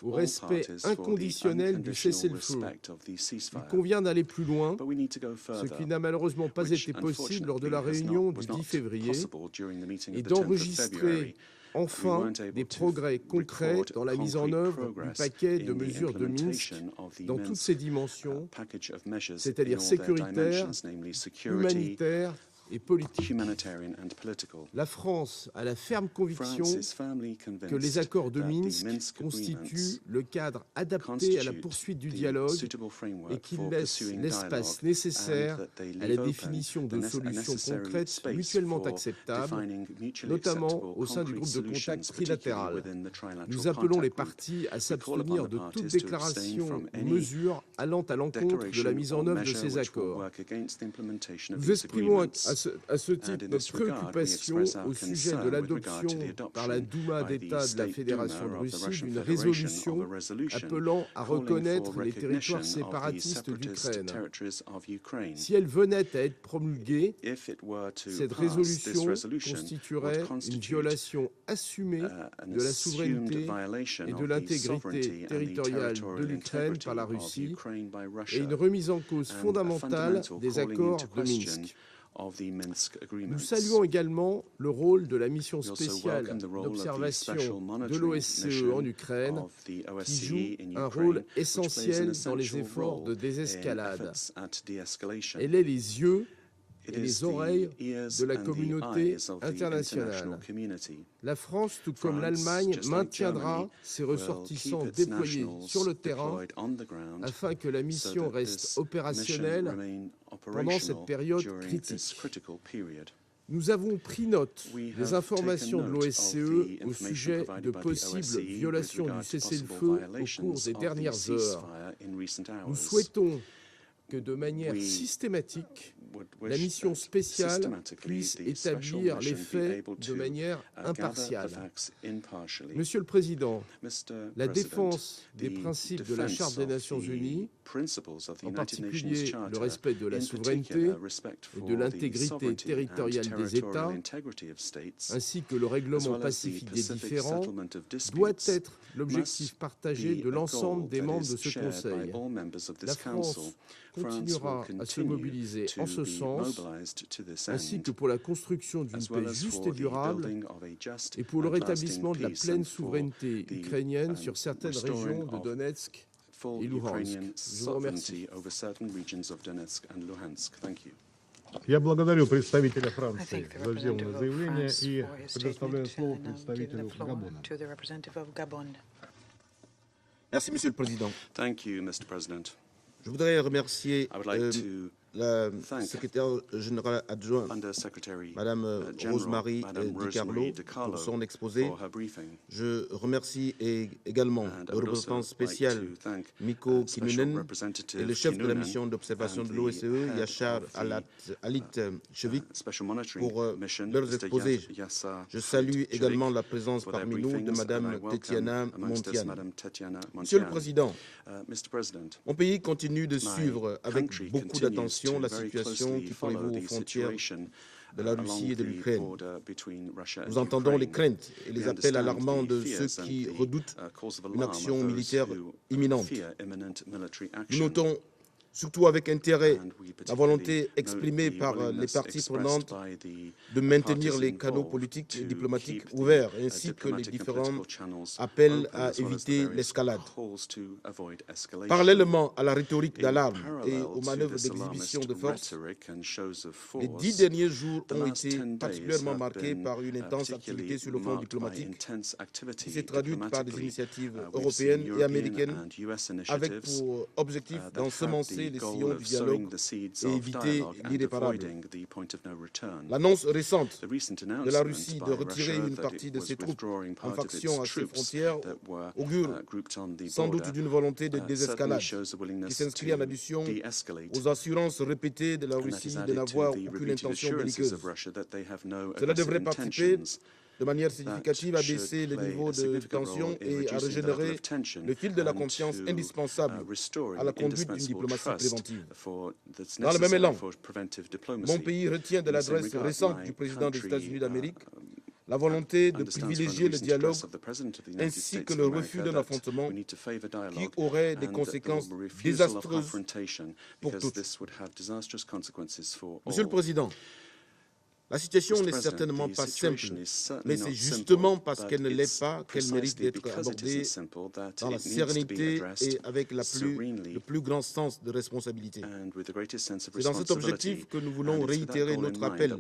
au respect inconditionnel du cessez-le-feu. Il convient d'aller plus loin, ce qui n'a malheureusement pas été possible lors de la réunion du 10 février, et d'enregistrer enfin des progrès concrets dans la mise en œuvre du paquet de mesures de Minsk dans toutes ses dimensions, c'est-à-dire sécuritaire, humanitaire et politique. La France a la ferme conviction que les accords de Minsk constituent le cadre adapté à la poursuite du dialogue et qu'ils laissent l'espace nécessaire à la définition de solutions concrètes mutuellement acceptables, notamment au sein du groupe de contact trilatéral. Nous appelons les parties à s'abstenir de toute déclaration ou mesure allant à l'encontre de la mise en œuvre de ces accords. Nous exprimons à ce titre notre préoccupation au sujet de l'adoption par la Douma d'État de la Fédération de Russie d'une résolution appelant à reconnaître les territoires séparatistes d'Ukraine. Si elle venait à être promulguée, cette résolution constituerait une violation assumée de la souveraineté et de l'intégrité territoriale de l'Ukraine par la Russie et une remise en cause fondamentale des accords de Minsk. Nous saluons également le rôle de la mission spéciale d'observation de l'OSCE en Ukraine, qui joue un rôle essentiel dans les efforts de désescalade. Elle est les yeux et les oreilles de la communauté internationale. La France, tout comme l'Allemagne, maintiendra ses ressortissants déployés sur le terrain afin que la mission reste opérationnelle pendant cette période critique. Nous avons pris note des informations de l'OSCE au sujet de possibles violations du cessez-le-feu au cours des dernières heures. Nous souhaitons que de manière systématique, la mission spéciale puisse établir les faits de manière impartiale. Monsieur le Président, la défense des principes de la Charte des Nations Unies, en particulier le respect de la souveraineté et de l'intégrité territoriale des États, ainsi que le règlement pacifique des différends, doit être l'objectif partagé de l'ensemble des membres de ce Conseil. La France continuera à se mobiliser en ce sens, ainsi que pour la construction d'une paix juste et durable et pour le rétablissement de la pleine souveraineté ukrainienne sur certaines régions de Donetsk et Luhansk. Je vous remercie. Я благодарю представителя Франции за сделанное заявление и предоставляю слово представителю Габона. Merci, Monsieur le Président. Thank you, Mr. President. Je voudrais remercier I would like to la secrétaire générale adjointe, Madame Rosemary Di Carlo, pour son exposé. Je remercie également le représentant spécial Mikko Kinnunen et le chef de la mission d'observation de l'OSCE, Yashar Alit-Chevik, pour leurs exposés. Je salue également la présence parmi nous de Madame Tetiana Montian. Monsieur le Président, mon pays continue de suivre avec beaucoup d'attention la situation qui prévaut aux frontières de la Russie et de l'Ukraine. Nous entendons les craintes et les appels alarmants de ceux qui redoutent une action militaire imminente. Nous notons surtout avec intérêt la volonté exprimée par les parties prenantes de maintenir les canaux politiques et diplomatiques ouverts, ainsi que les différents appels à éviter l'escalade. Parallèlement à la rhétorique d'alarme et aux manœuvres d'exhibition de force, les 10 derniers jours ont été particulièrement marqués par une intense activité sur le front diplomatique qui s'est traduite par des initiatives européennes et américaines avec pour objectif d'ensemencer les sillons du dialogue et éviter l'irréparable. L'annonce récente de la Russie de retirer une partie de ses troupes en faction à ses frontières augure sans doute d'une volonté de désescalade qui s'inscrit en addition aux assurances répétées de la Russie de n'avoir aucune intention belliqueuse. Cela devrait participer de manière significative à baisser le niveau de tension et à régénérer le fil de la confiance indispensable à la conduite d'une diplomatie préventive. Dans le même élan, mon pays retient de l'adresse récente du président des États-Unis d'Amérique la volonté de privilégier le dialogue ainsi que le refus d'un affrontement qui aurait des conséquences désastreuses pour tous. Monsieur le Président, la situation n'est certainement pas simple, mais c'est justement parce qu'elle ne l'est pas qu'elle mérite d'être abordée dans la sérénité et avec le plus grand sens de responsabilité. C'est dans cet objectif que nous voulons réitérer notre appel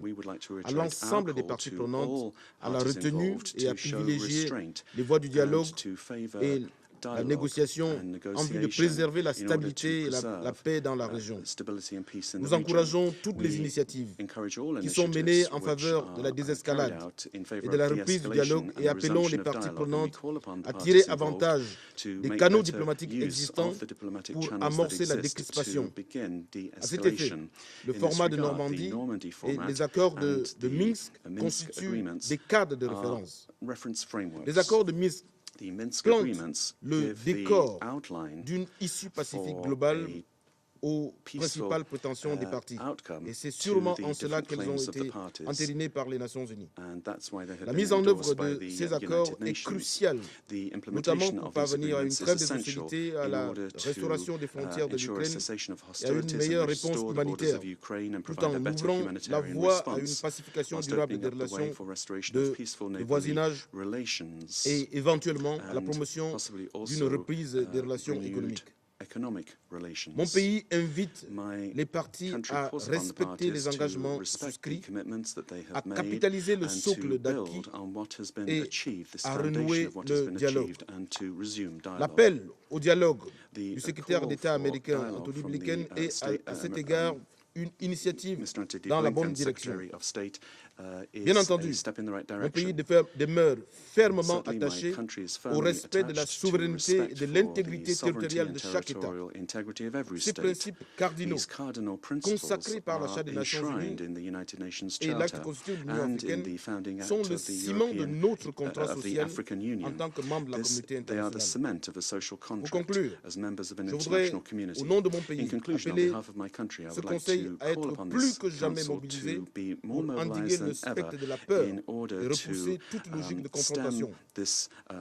à l'ensemble des parties prenantes à la retenue et à privilégier les voies du dialogue et la négociation en vue de préserver la stabilité et la paix dans la région. Nous encourageons toutes les initiatives qui sont menées en faveur de la désescalade et de la reprise du dialogue et appelons les parties prenantes à tirer avantage des canaux diplomatiques existants pour amorcer la décrispation. À cet effet, le format de Normandie et les accords de Minsk constituent des cadres de référence. Les accords de Minsk plantent le décor d'une issue pacifique globale aux principales prétentions des partis. Et c'est sûrement en cela qu'elles ont été entérinées par les Nations Unies. La mise en œuvre de ces accords est cruciale, notamment pour parvenir à une trêve des hostilités, à la restauration des frontières de l'Ukraine et à une meilleure réponse humanitaire, tout en ouvrant la voie à une pacification durable des relations de voisinage et éventuellement à la promotion d'une reprise des relations économiques. Mon pays invite les parties à respecter les engagements souscrits, à capitaliser le socle d'acquis et à renouer le dialogue. L'appel au dialogue du secrétaire d'État américain Anthony Blinken est à cet égard une initiative dans la bonne direction. Bien entendu, mon pays demeure fermement attaché au respect de la souveraineté et de l'intégrité territoriale de chaque État. Ces principes cardinaux, consacrés par la Charte des Nations Unies et l'acte constitutif de l'Union africaine, sont le ciment de notre contrat social en tant que membre de la communauté internationale. Pour conclure, je voudrais, au nom de mon pays, appeler ce Conseil à être plus que jamais mobilisé pour endiguer le spectre de la peur et repousser toute logique de confrontation.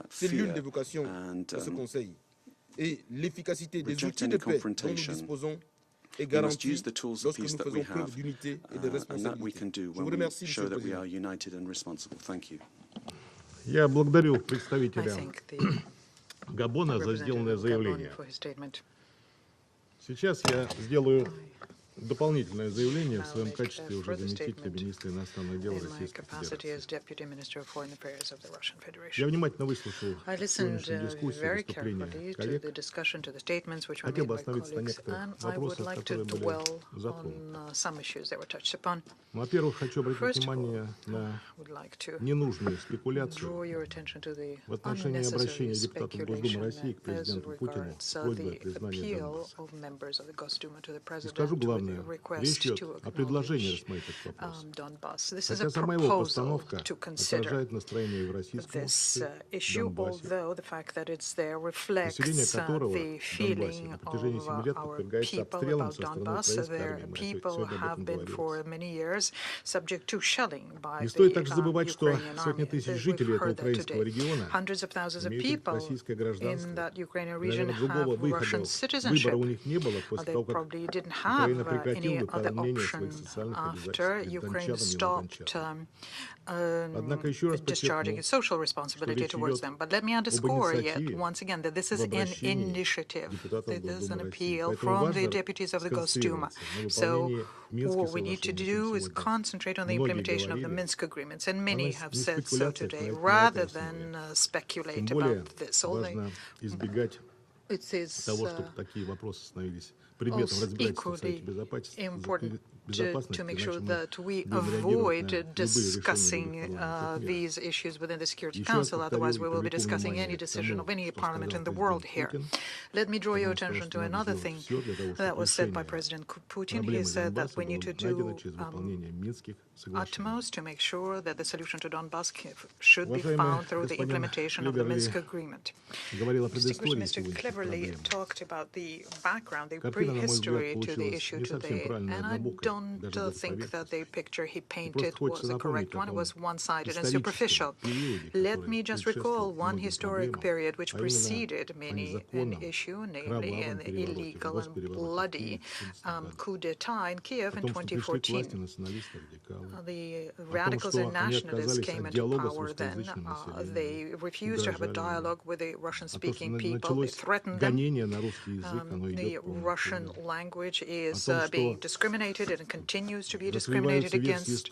C'est l'une des vocations de ce Conseil. Et l'efficacité des outils de paix dont nous disposons est garantie lorsque nous faisons preuve d'unité et de responsabilité. Je vous remercie, Monsieur le Président. Я благодарю представителя Габона за сделанное заявление. Сейчас я сделаю Дополнительное заявление в своем качестве уже заместителя министра иностранных дел Российской Федерации. Я внимательно выслушал сегодняшнюю дискуссию, выступления коллег. Хотел бы остановиться на некоторых вопросах, которые были затронуты. Во-первых, хочу обратить внимание на ненужную спекуляцию в отношении обращения депутатов Госдумы России к президенту Путину с просьбой о признании Донбасса. И скажу главное, речь идет о предложении рассмотреть этот вопрос. Хотя сама его постановка отражает настроение в российском обществе, население которого в Донбассе на протяжении 7 лет подвергается обстрелам со стороны украинской армии. Мы сегодня об этом говорили. Не стоит также забывать, что сотни тысяч жителей этого украинского региона имеют российское гражданство. Наверное, другого выбора у них не было после того, как Украина прекратила выполнение своих социальных обязательств перед дончанами. Однако еще раз подчеркну, что речь идет об инициативе в обращении депутатов Госдумы России. Поэтому важно сконцентрироваться на выполнении What we need to do is concentrate on the implementation of the Minsk Agreements, and many have said so today, rather than speculate about this. It is equally important to make sure that we avoid discussing these issues within the Security Council. Otherwise, we will be discussing any decision of any parliament in the world here. Let me draw your attention to another thing that was said by President Putin. He said that we need to do utmost to make sure that the solution to Donbass should be found through the implementation of the Minsk Agreement. Distinguished Minister cleverly talked about the background, the prehistory to the issue today, and I don't think that the picture he painted was the correct one. It was one-sided and superficial. Let me just recall one historic period which preceded many an issue, namely an illegal and bloody coup d'etat in Kiev in 2014. The radicals and nationalists came into power then. They refused to have a dialogue with the Russian-speaking people. They threatened them. The Russian language is being discriminated and continues to be discriminated against.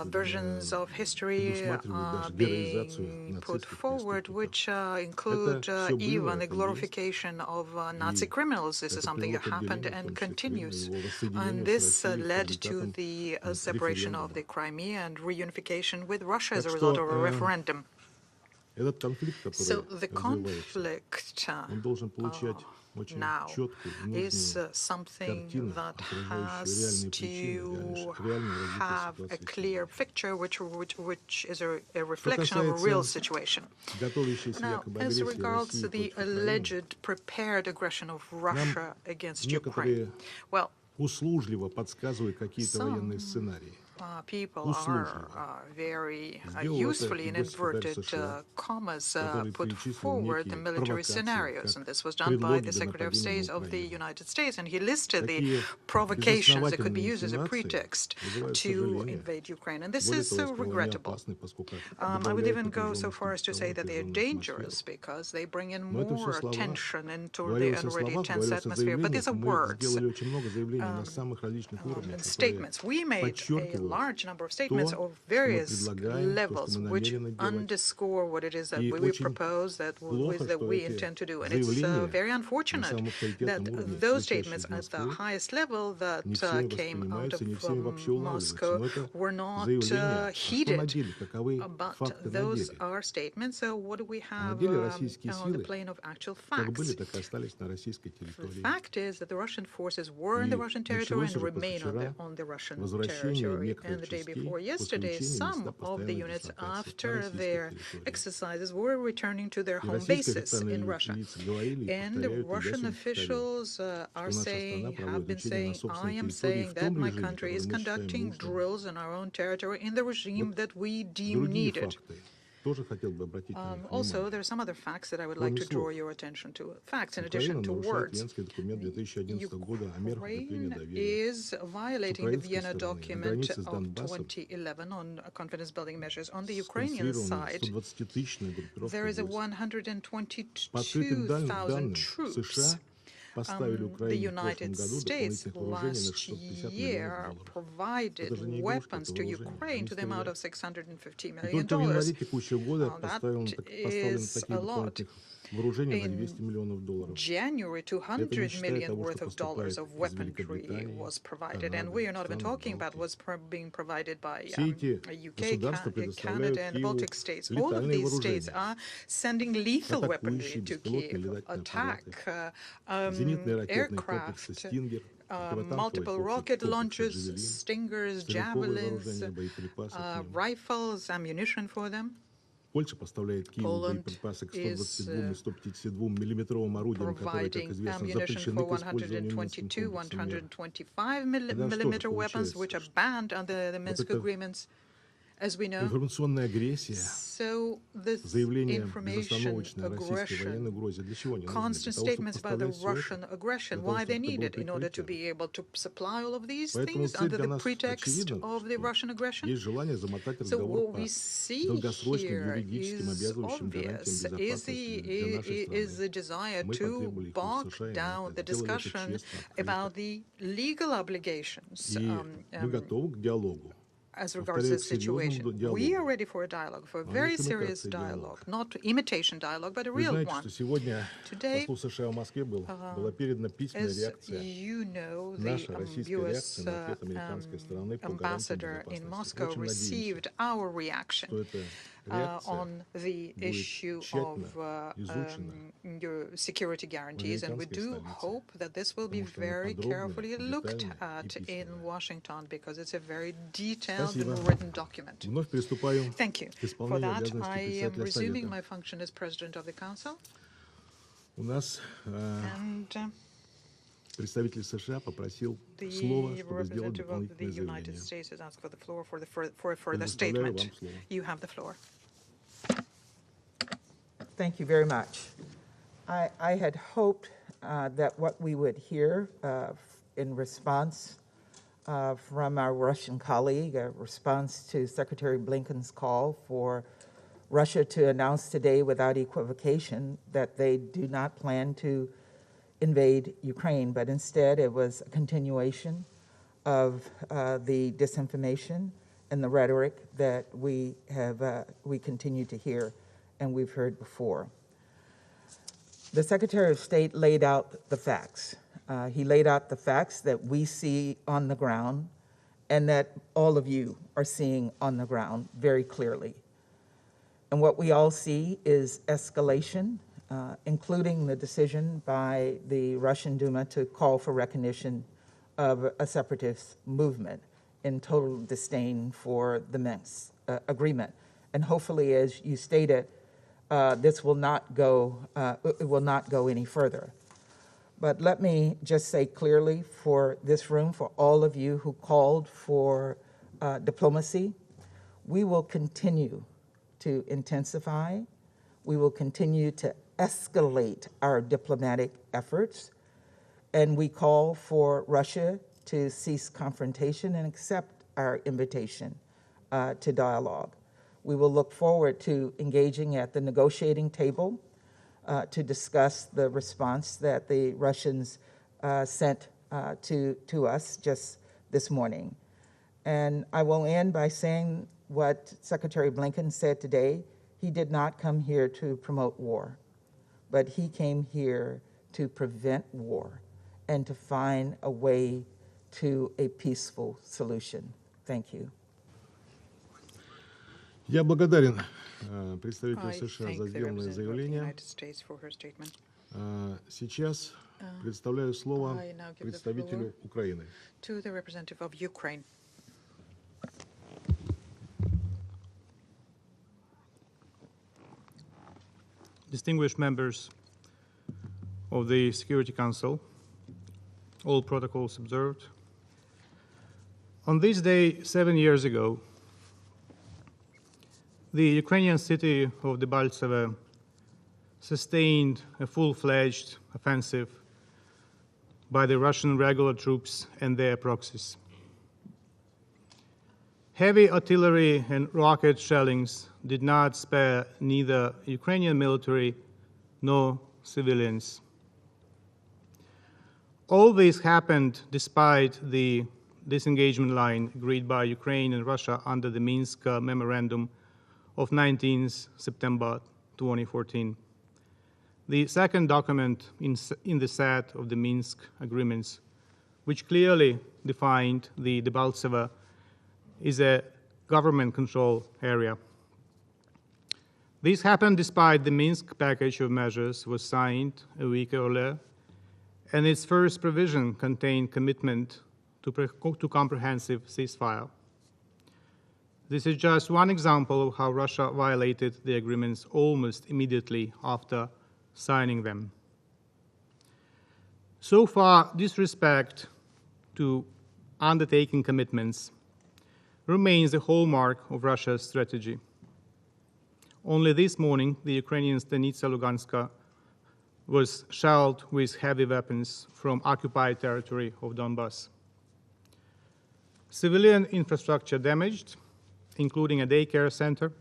Versions of history are being put forward which include even the glorification of Nazi criminals. This is something that happened and continues. And this led to the separation of the Crimea and reunification with Russia as a result of a referendum. So the conflict now is something that has to have a clear picture which is a reflection of a real situation. Now, as regards to the alleged prepared aggression of Russia against Ukraine, well, people are very usefully, in inverted commas, put forward the military scenarios. And this was done by the Secretary of State of the United States. And he listed the provocations that could be used as a pretext to invade Ukraine. And this is regrettable. I would even go so far as to say that they are dangerous because they bring in more tension into the already tense atmosphere. But these are words and statements. We made a large number of statements of various levels which underscore what it is that we propose, that we intend to do. And it's very unfortunate that those statements at the highest level that came out of Moscow were not heeded. But those are statements. So what do we have on the plane of actual facts? The fact is that the Russian forces were in the Russian territory and remain on the Russian territory. And the day before yesterday, some of the units, after their exercises, were returning to their home bases in Russia. And the Russian officials are saying, have been saying, I am saying that my country is conducting drills in our own territory in the regime that we deem needed. Also, there are some other facts that I would like to draw your attention to. Facts in addition to words. Ukraine is violating the Vienna document of 2011 on confidence-building measures. On the Ukrainian side, there is 122,000 troops The United States last year provided weapons to Ukraine to the amount of $650 million. That is a lot. In January, $200 million worth of dollars of weaponry was provided, and we are not even talking about what's being provided by UK, Canada, and the Baltic states. All of these states are sending lethal weaponry to Kiev, attack aircraft, multiple rocket launchers, Stingers, Javelins, rifles, ammunition for them. Poland is providing ammunition for 122, 125 millimeter weapons, which are banned under the Minsk Agreements, as we know. So this information aggression, constant statements about the Russian aggression, why they need it, in order to be able to supply all of these things under the pretext of the Russian aggression. So what we see here is obvious, is the desire to bog down the discussion about the legal obligations as regards to the situation. We are ready for a dialogue, for a very serious dialogue, not imitation dialogue, but a real one. Today, as you know, the U.S. ambassador in Moscow received our reaction on the issue of your security guarantees, and we do hope that this will be very carefully looked at in Washington, because it's a very detailed written document. Thank you. For that, I am resuming my function as President of the Council. And the representative of the United States has asked for the floor for a further statement. You have the floor. Thank you very much. I had hoped that what we would hear in response from our Russian colleague, a response to Secretary Blinken's call for Russia to announce today without equivocation that they do not plan to invade Ukraine, but instead it was a continuation of the disinformation and the rhetoric that we continue to hear and we've heard before. The Secretary of State laid out the facts. He laid out the facts that we see on the ground and that all of you are seeing on the ground very clearly. And what we all see is escalation, including the decision by the Russian Duma to call for recognition of a separatist movement in total disdain for the Minsk Agreement. And hopefully, as you stated, this will not go any further. But let me just say clearly for this room, for all of you who called for diplomacy, we will continue to intensify. We will continue to escalate our diplomatic efforts. And we call for Russia to cease confrontation and accept our invitation to dialogue. We will look forward to engaging at the negotiating table to discuss the response that the Russians sent to us just this morning. And I will end by saying what Secretary Blinken said today. He did not come here to promote war, but he came here to prevent war and to find a way to a peaceful solution. Thank you. Я благодарен представителю США за сделанное заявление. Сейчас предоставляю слово представителю Украины. Distinguished members of the Security Council, all protocols observed. On this day 7 years ago, the Ukrainian city of Debaltseve sustained a full-fledged offensive by the Russian regular troops and their proxies. Heavy artillery and rocket shellings did not spare neither Ukrainian military nor civilians. All this happened despite the disengagement line agreed by Ukraine and Russia under the Minsk Memorandum of 19 September 2014. The second document in the set of the Minsk Agreements, which clearly defined the Debaltseve is a government control area. This happened despite the Minsk package of measures was signed a week earlier, and its first provision contained commitment to comprehensive ceasefire. This is just one example of how Russia violated the agreements almost immediately after signing them. So far, disrespect to undertaking commitments remains the hallmark of Russia's strategy. Only this morning, the Ukrainian Stanitsa Luganska was shelled with heavy weapons from occupied territory of Donbas. Civilian infrastructure damaged, including a daycare center.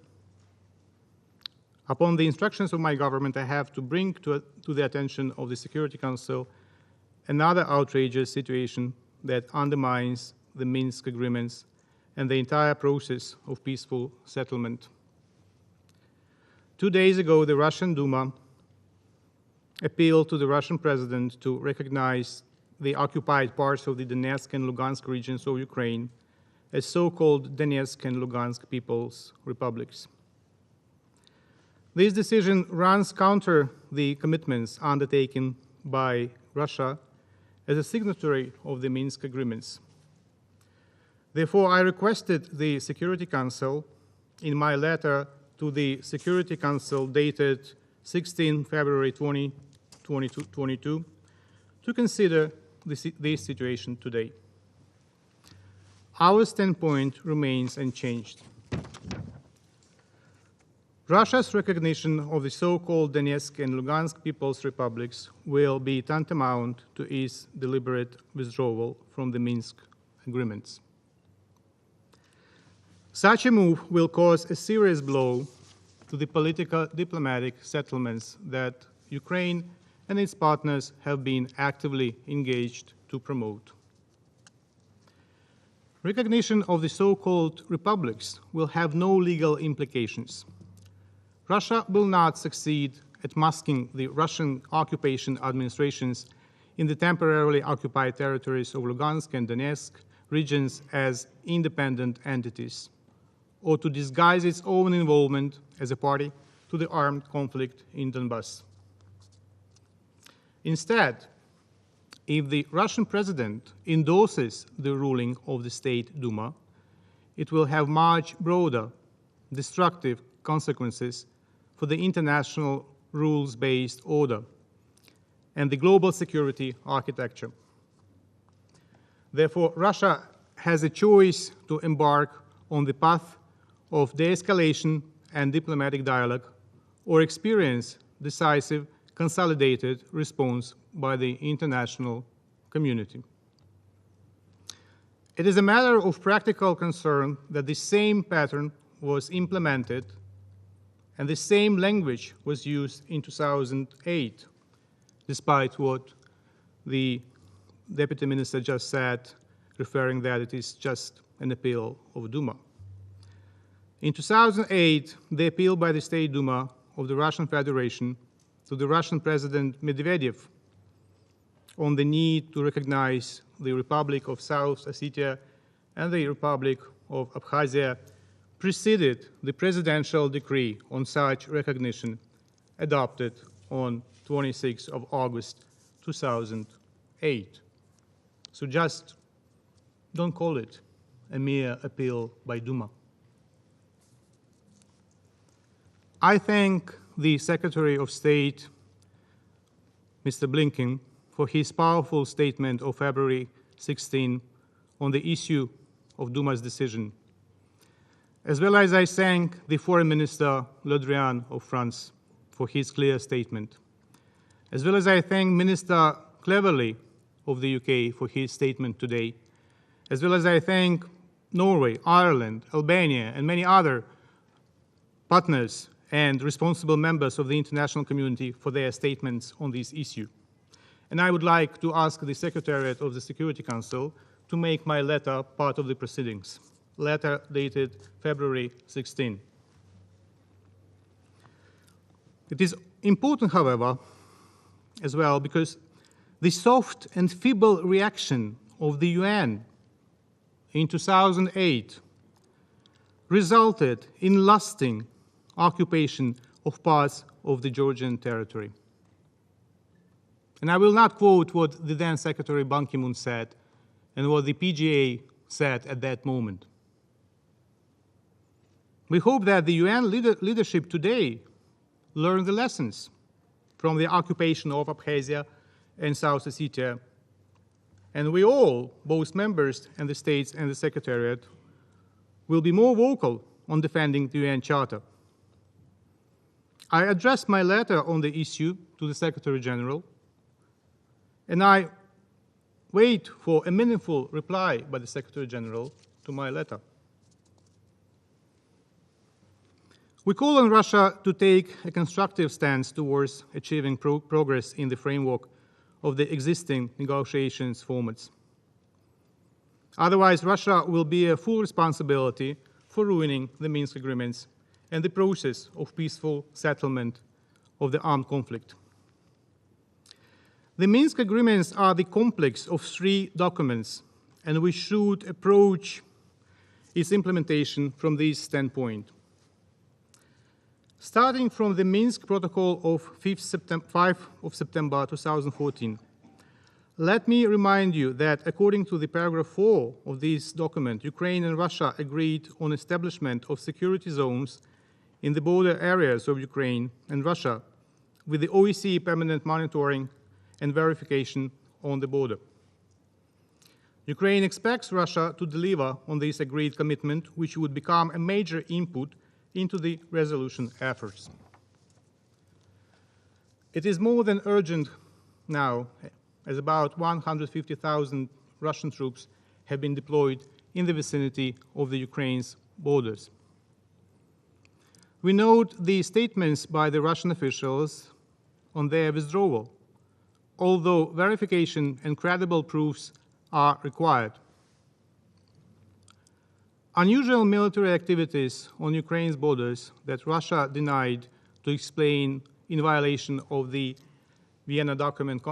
Upon the instructions of my government, I have to bring to the attention of the Security Council another outrageous situation that undermines the Minsk Agreements and the entire process of peaceful settlement. 2 days ago, the Russian Duma appealed to the Russian president to recognize the occupied parts of the Donetsk and Lugansk regions of Ukraine as so-called Donetsk and Lugansk People's Republics. This decision runs counter the commitments undertaken by Russia as a signatory of the Minsk Agreements. Therefore, I requested the Security Council in my letter to the Security Council dated 16 February 2022 to consider this situation today. Our standpoint remains unchanged. Russia's recognition of the so-called Donetsk and Lugansk People's Republics will be tantamount to its deliberate withdrawal from the Minsk Agreements. Such a move will cause a serious blow to the political diplomatic settlements that Ukraine and its partners have been actively engaged to promote. Recognition of the so-called republics will have no legal implications. Russia will not succeed at masking the Russian occupation administrations in the temporarily occupied territories of Lugansk and Donetsk regions as independent entities, or to disguise its own involvement as a party to the armed conflict in Donbas. Instead, if the Russian president endorses the ruling of the State Duma, it will have much broader, destructive consequences for the international rules-based order and the global security architecture. Therefore, Russia has a choice to embark on the path of de-escalation and diplomatic dialogue, or experience decisive, consolidated response by the international community. It is a matter of practical concern that the same pattern was implemented and the same language was used in 2008, despite what the Deputy Minister just said, referring that it is just an appeal of Duma. In 2008, the appeal by the State Duma of the Russian Federation to the Russian President Medvedev on the need to recognize the Republic of South Ossetia and the Republic of Abkhazia preceded the presidential decree on such recognition adopted on 26 of August 2008. So just don't call it a mere appeal by Duma. I thank the Secretary of State, Mr. Blinken, for his powerful statement of February 16 on the issue of Duma's decision, as well as I thank the Foreign Minister Le Drian of France for his clear statement, as well as I thank Minister Cleverly of the UK for his statement today, as well as I thank Norway, Ireland, Albania, and many other partners and responsible members of the international community for their statements on this issue. and I would like to ask the Secretariat of the Security Council to make my letter part of the proceedings. Letter dated February 16. It is important, however, as well, because the soft and feeble reaction of the UN in 2008 resulted in lasting occupation of parts of the Georgian territory. And I will not quote what the then Secretary Ban Ki-moon said and what the PGA said at that moment. We hope that the UN leadership today learned the lessons from the occupation of Abkhazia and South Ossetia, and we all, both members and the states and the Secretariat, will be more vocal on defending the UN Charter. I addressed my letter on the issue to the Secretary General, and I wait for a meaningful reply by the Secretary General to my letter. We call on Russia to take a constructive stance towards achieving progress in the framework of the existing negotiations formats. Otherwise, Russia will bear full responsibility for ruining the Minsk Agreements and the process of peaceful settlement of the armed conflict. The Minsk Agreements are the complex of 3 documents, and we should approach its implementation from this standpoint. Starting from the Minsk Protocol of 5 of September 2014, let me remind you that according to the paragraph 4 of this document, Ukraine and Russia agreed on establishment of security zones in the border areas of Ukraine and Russia with the OSCE permanent monitoring and verification on the border. Ukraine expects Russia to deliver on this agreed commitment, which would become a major input into the resolution efforts. It is more than urgent now, as about 150,000 Russian troops have been deployed in the vicinity of the Ukraine's borders. We note the statements by the Russian officials on their withdrawal, although verification and credible proofs are required. Unusual military activities on Ukraine's borders that Russia denied to explain in violation of the Vienna document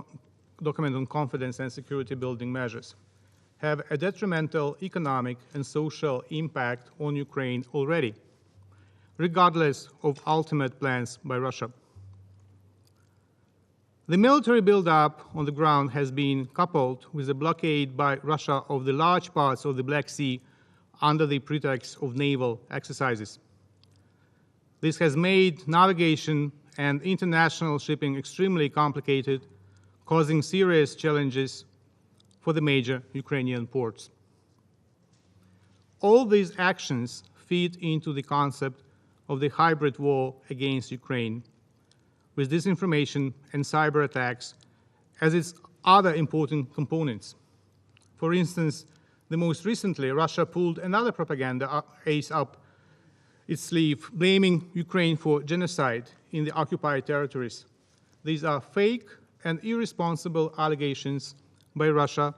on confidence and security building measures have a detrimental economic and social impact on Ukraine already, regardless of ultimate plans by Russia. The military buildup on the ground has been coupled with a blockade by Russia of the large parts of the Black Sea under the pretext of naval exercises. This has made navigation and international shipping extremely complicated, causing serious challenges for the major Ukrainian ports. All these actions feed into the concept of the hybrid war against Ukraine, with disinformation and cyber attacks as its other important components. For instance, the most recently, Russia pulled another propaganda ace up its sleeve, blaming Ukraine for genocide in the occupied territories. These are fake and irresponsible allegations by Russia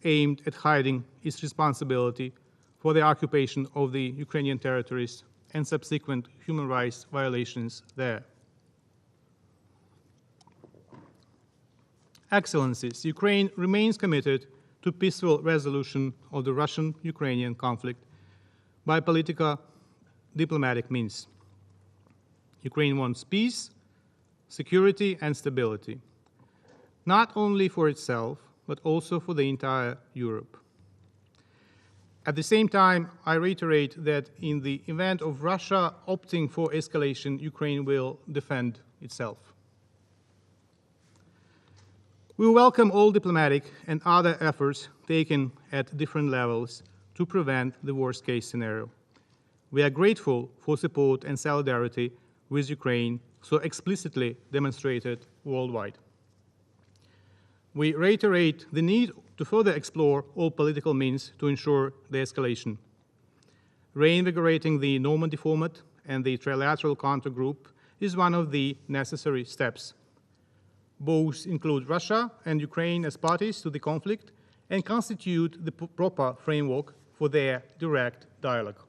aimed at hiding its responsibility for the occupation of the Ukrainian territories and subsequent human rights violations there. Excellencies, Ukraine remains committed to peaceful resolution of the Russian-Ukrainian conflict by political diplomatic means. Ukraine wants peace, security, and stability, not only for itself, but also for the entire Europe. At the same time, I reiterate that in the event of Russia opting for escalation, Ukraine will defend itself. We welcome all diplomatic and other efforts taken at different levels to prevent the worst-case scenario. We are grateful for support and solidarity with Ukraine so explicitly demonstrated worldwide. We reiterate the need to further explore all political means to ensure the escalation. Reinvigorating the Normandy format and the trilateral countergroup is one of the necessary steps. Both include Russia and Ukraine as parties to the conflict and constitute the proper framework for their direct dialogue.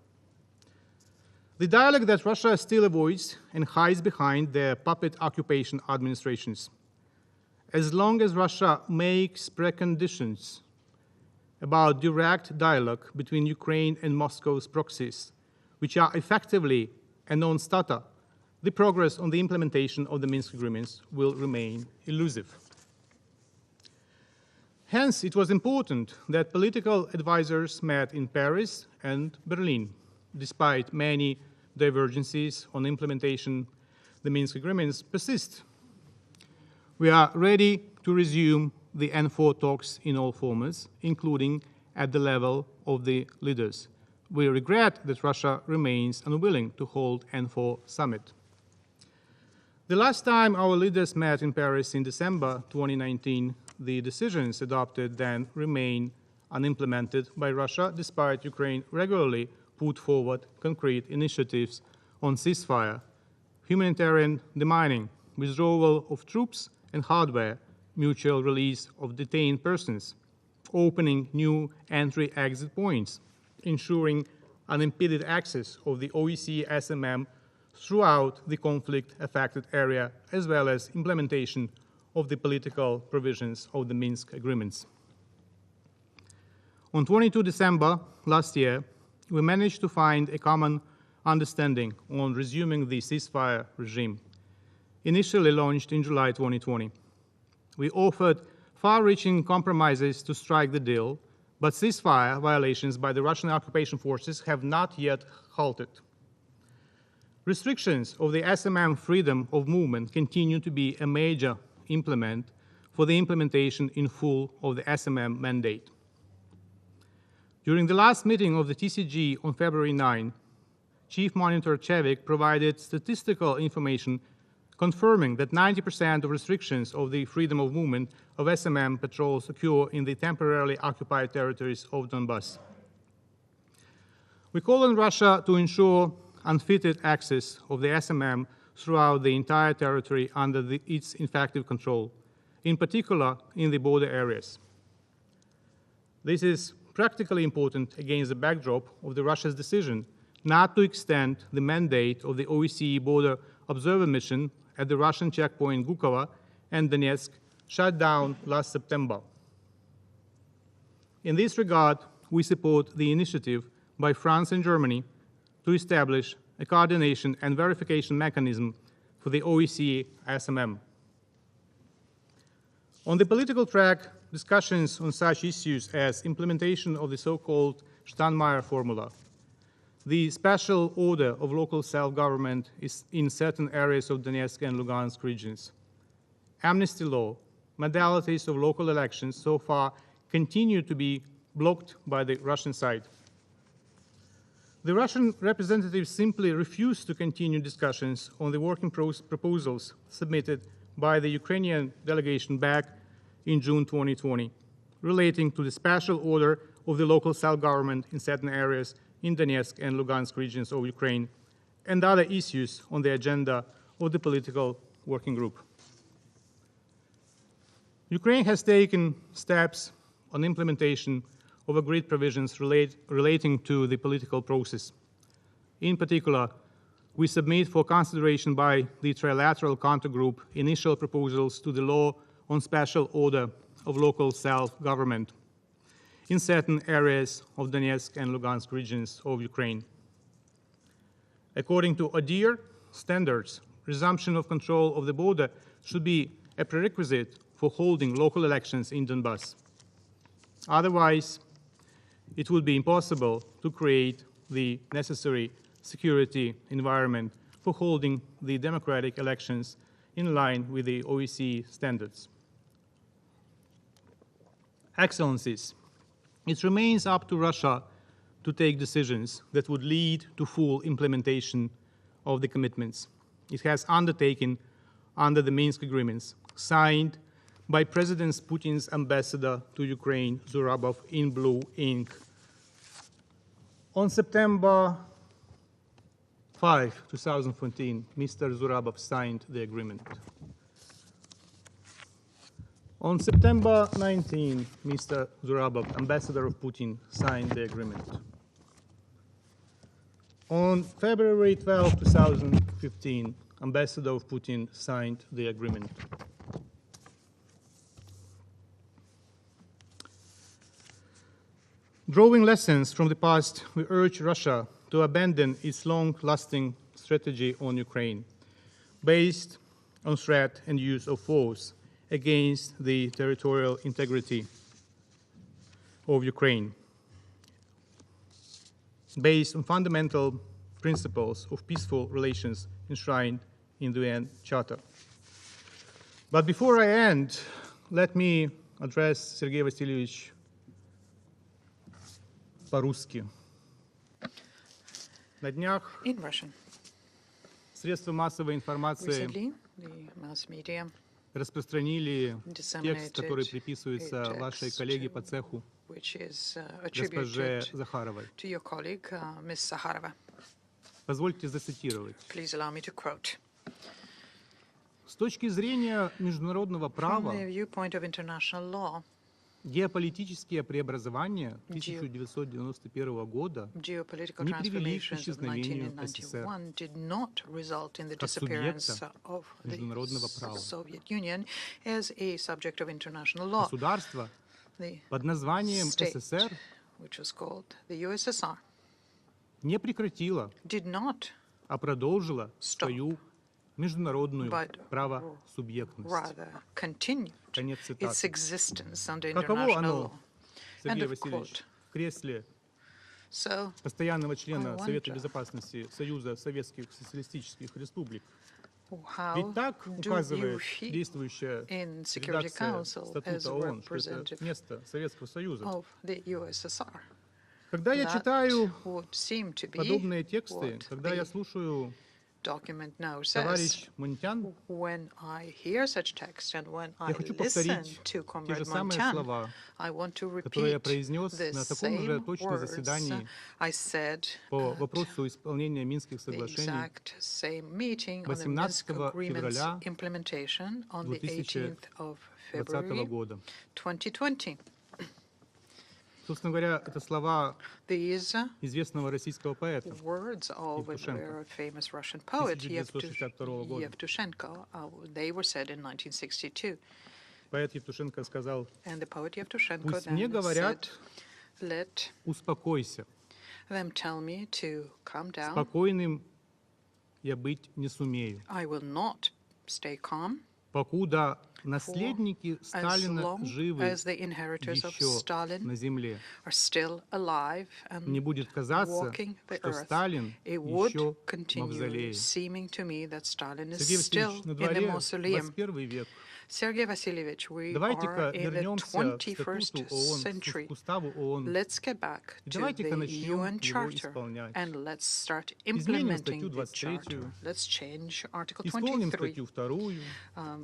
The dialogue that Russia still avoids and hides behind their puppet occupation administrations. As long as Russia makes preconditions about direct dialogue between Ukraine and Moscow's proxies, which are effectively a non-starter, the progress on the implementation of the Minsk Agreements will remain elusive. Hence, it was important that political advisors met in Paris and Berlin. Despite many divergences on implementation, the Minsk Agreements persist. We are ready to resume the N4 talks in all formats, including at the level of the leaders. We regret that Russia remains unwilling to hold N4 summit. The last time our leaders met in Paris in December 2019, the decisions adopted then remain unimplemented by Russia, despite Ukraine regularly put forward concrete initiatives on ceasefire, humanitarian demining, withdrawal of troops and hardware, mutual release of detained persons, opening new entry-exit points, ensuring unimpeded access of the OEC SMM throughout the conflict-affected area, as well as implementation of the political provisions of the Minsk Agreements. On 22 December last year, we managed to find a common understanding on resuming the ceasefire regime, initially launched in July 2020. We offered far-reaching compromises to strike the deal, but ceasefire violations by the Russian occupation forces have not yet halted. Restrictions of the SMM freedom of movement continue to be a major impediment for the implementation in full of the SMM mandate. During the last meeting of the TCG on February 9, Chief Monitor Chevik provided statistical information confirming that 90% of restrictions of the freedom of movement of SMM patrols occur in the temporarily occupied territories of Donbass. We call on Russia to ensure unfettered access of the SMM throughout the entire territory under its effective control, in particular in the border areas. This is practically important against the backdrop of Russia's decision not to extend the mandate of the OSCE border observer mission at the Russian checkpoint Gukova and Donetsk, shut down last September. In this regard, we support the initiative by France and Germany to establish a coordination and verification mechanism for the OSCE SMM. On the political track, discussions on such issues as implementation of the so-called Steinmeier formula, the special order of local self-government is in certain areas of Donetsk and Lugansk regions, amnesty law, modalities of local elections so far continue to be blocked by the Russian side. The Russian representatives simply refused to continue discussions on the working proposals submitted by the Ukrainian delegation back in June 2020, relating to the special order of the local self-government in certain areas in Donetsk and Lugansk regions of Ukraine, and other issues on the agenda of the political working group. Ukraine has taken steps on implementation of agreed provisions relating to the political process. In particular, we submit for consideration by the trilateral countergroup initial proposals to the law on special order of local self-government in certain areas of Donetsk and Lugansk regions of Ukraine. According to ODIHR standards, resumption of control of the border should be a prerequisite for holding local elections in Donbass. Otherwise, it would be impossible to create the necessary security environment for holding the democratic elections in line with the OSCE standards. Excellencies, it remains up to Russia to take decisions that would lead to full implementation of the commitments it has undertaken under the Minsk Agreements, signed by President Putin's ambassador to Ukraine, Zurabov, in blue ink. On September 5, 2014, Mr. Zurabov signed the agreement. On September 19, Mr. Zurabov, ambassador of Putin, signed the agreement. On February 12, 2015, ambassador of Putin signed the agreement. Drawing lessons from the past, we urge Russia to abandon its long-lasting strategy on Ukraine, based on threat and use of force against the territorial integrity of Ukraine, based on fundamental principles of peaceful relations enshrined in the UN Charter. But before I end, let me address Sergei Vasilyevich по-русски. На днях средства массовой информации распространили текст, который приписывается вашей коллеге по цеху, госпоже Захаровой. Позвольте зацитировать. С точки зрения международного права, геополитические преобразования 1991 года не привели к исчезновению СССР как субъекта международного права. Государство под названием СССР не прекратило, а продолжило свою международную правосубъектность. Конец цитаты. Каково оно, Сергей Васильевич, в кресле постоянного члена Совета Безопасности Союза Советских Социалистических Республик? Ведь так указывает действующая редакция Статута ООН, что это место Советского Союза. Когда я читаю подобные тексты, когда я слушаю товарищ Мунтян, я хочу повторить те же самые слова, которые я произнес на таком же точно заседании по вопросу исполнения Минских соглашений 18 февраля 2020 года. Собственно говоря, это слова известного российского поэта Евтушенко 1962 года. Поэт Евтушенко сказал: «Пусть мне говорят, успокойся. Спокойным я быть не сумею. Покуда наследники Сталина живы еще на земле, мне будет казаться, что Сталин еще в мавзолее». Сергей Васильевич, на дворе 21 век. Sergei Vasilyevich, we Давайте-ка are in the вернемся к 21st century. к уставу ООН. Let's get back to Давайте-ка the начнем UN его Charter исполнять. and let's start Изменим implementing статью the Charter. 23, Let's change Article исполним 23. статью 2,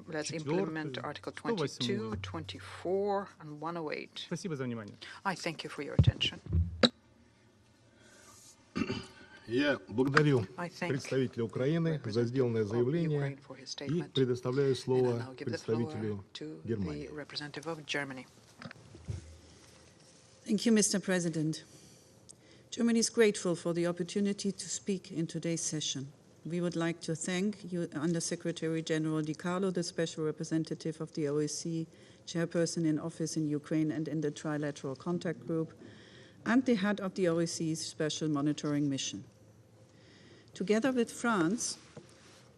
Let's 4, implement Article 22, 24, and 108. Спасибо за внимание. I thank you for your attention. Я благодарю представителя Украины за сделанное заявление и предоставляю слово представителю Германии. Thank you, Mr. President. Germany is grateful for the opportunity to speak in today's session. We would like to thank you, Under-Secretary General Di Carlo, the Special Representative of the OSCE, Chairperson in office in Ukraine and in the Trilateral Contact Group, and the head of the OSCE's Special Monitoring Mission. Together with France,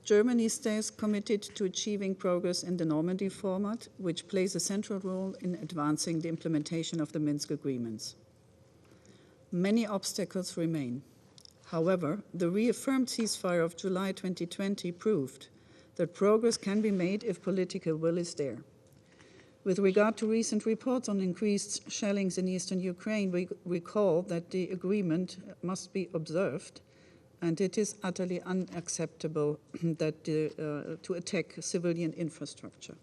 Germany stays committed to achieving progress in the Normandy format, which plays a central role in advancing the implementation of the Minsk Agreements. Many obstacles remain. However, the reaffirmed ceasefire of July 2020 proved that progress can be made if political will is there. With regard to recent reports on increased shellings in eastern Ukraine, we recall that the agreement must be observed, and it is utterly unacceptable that to attack civilian infrastructure.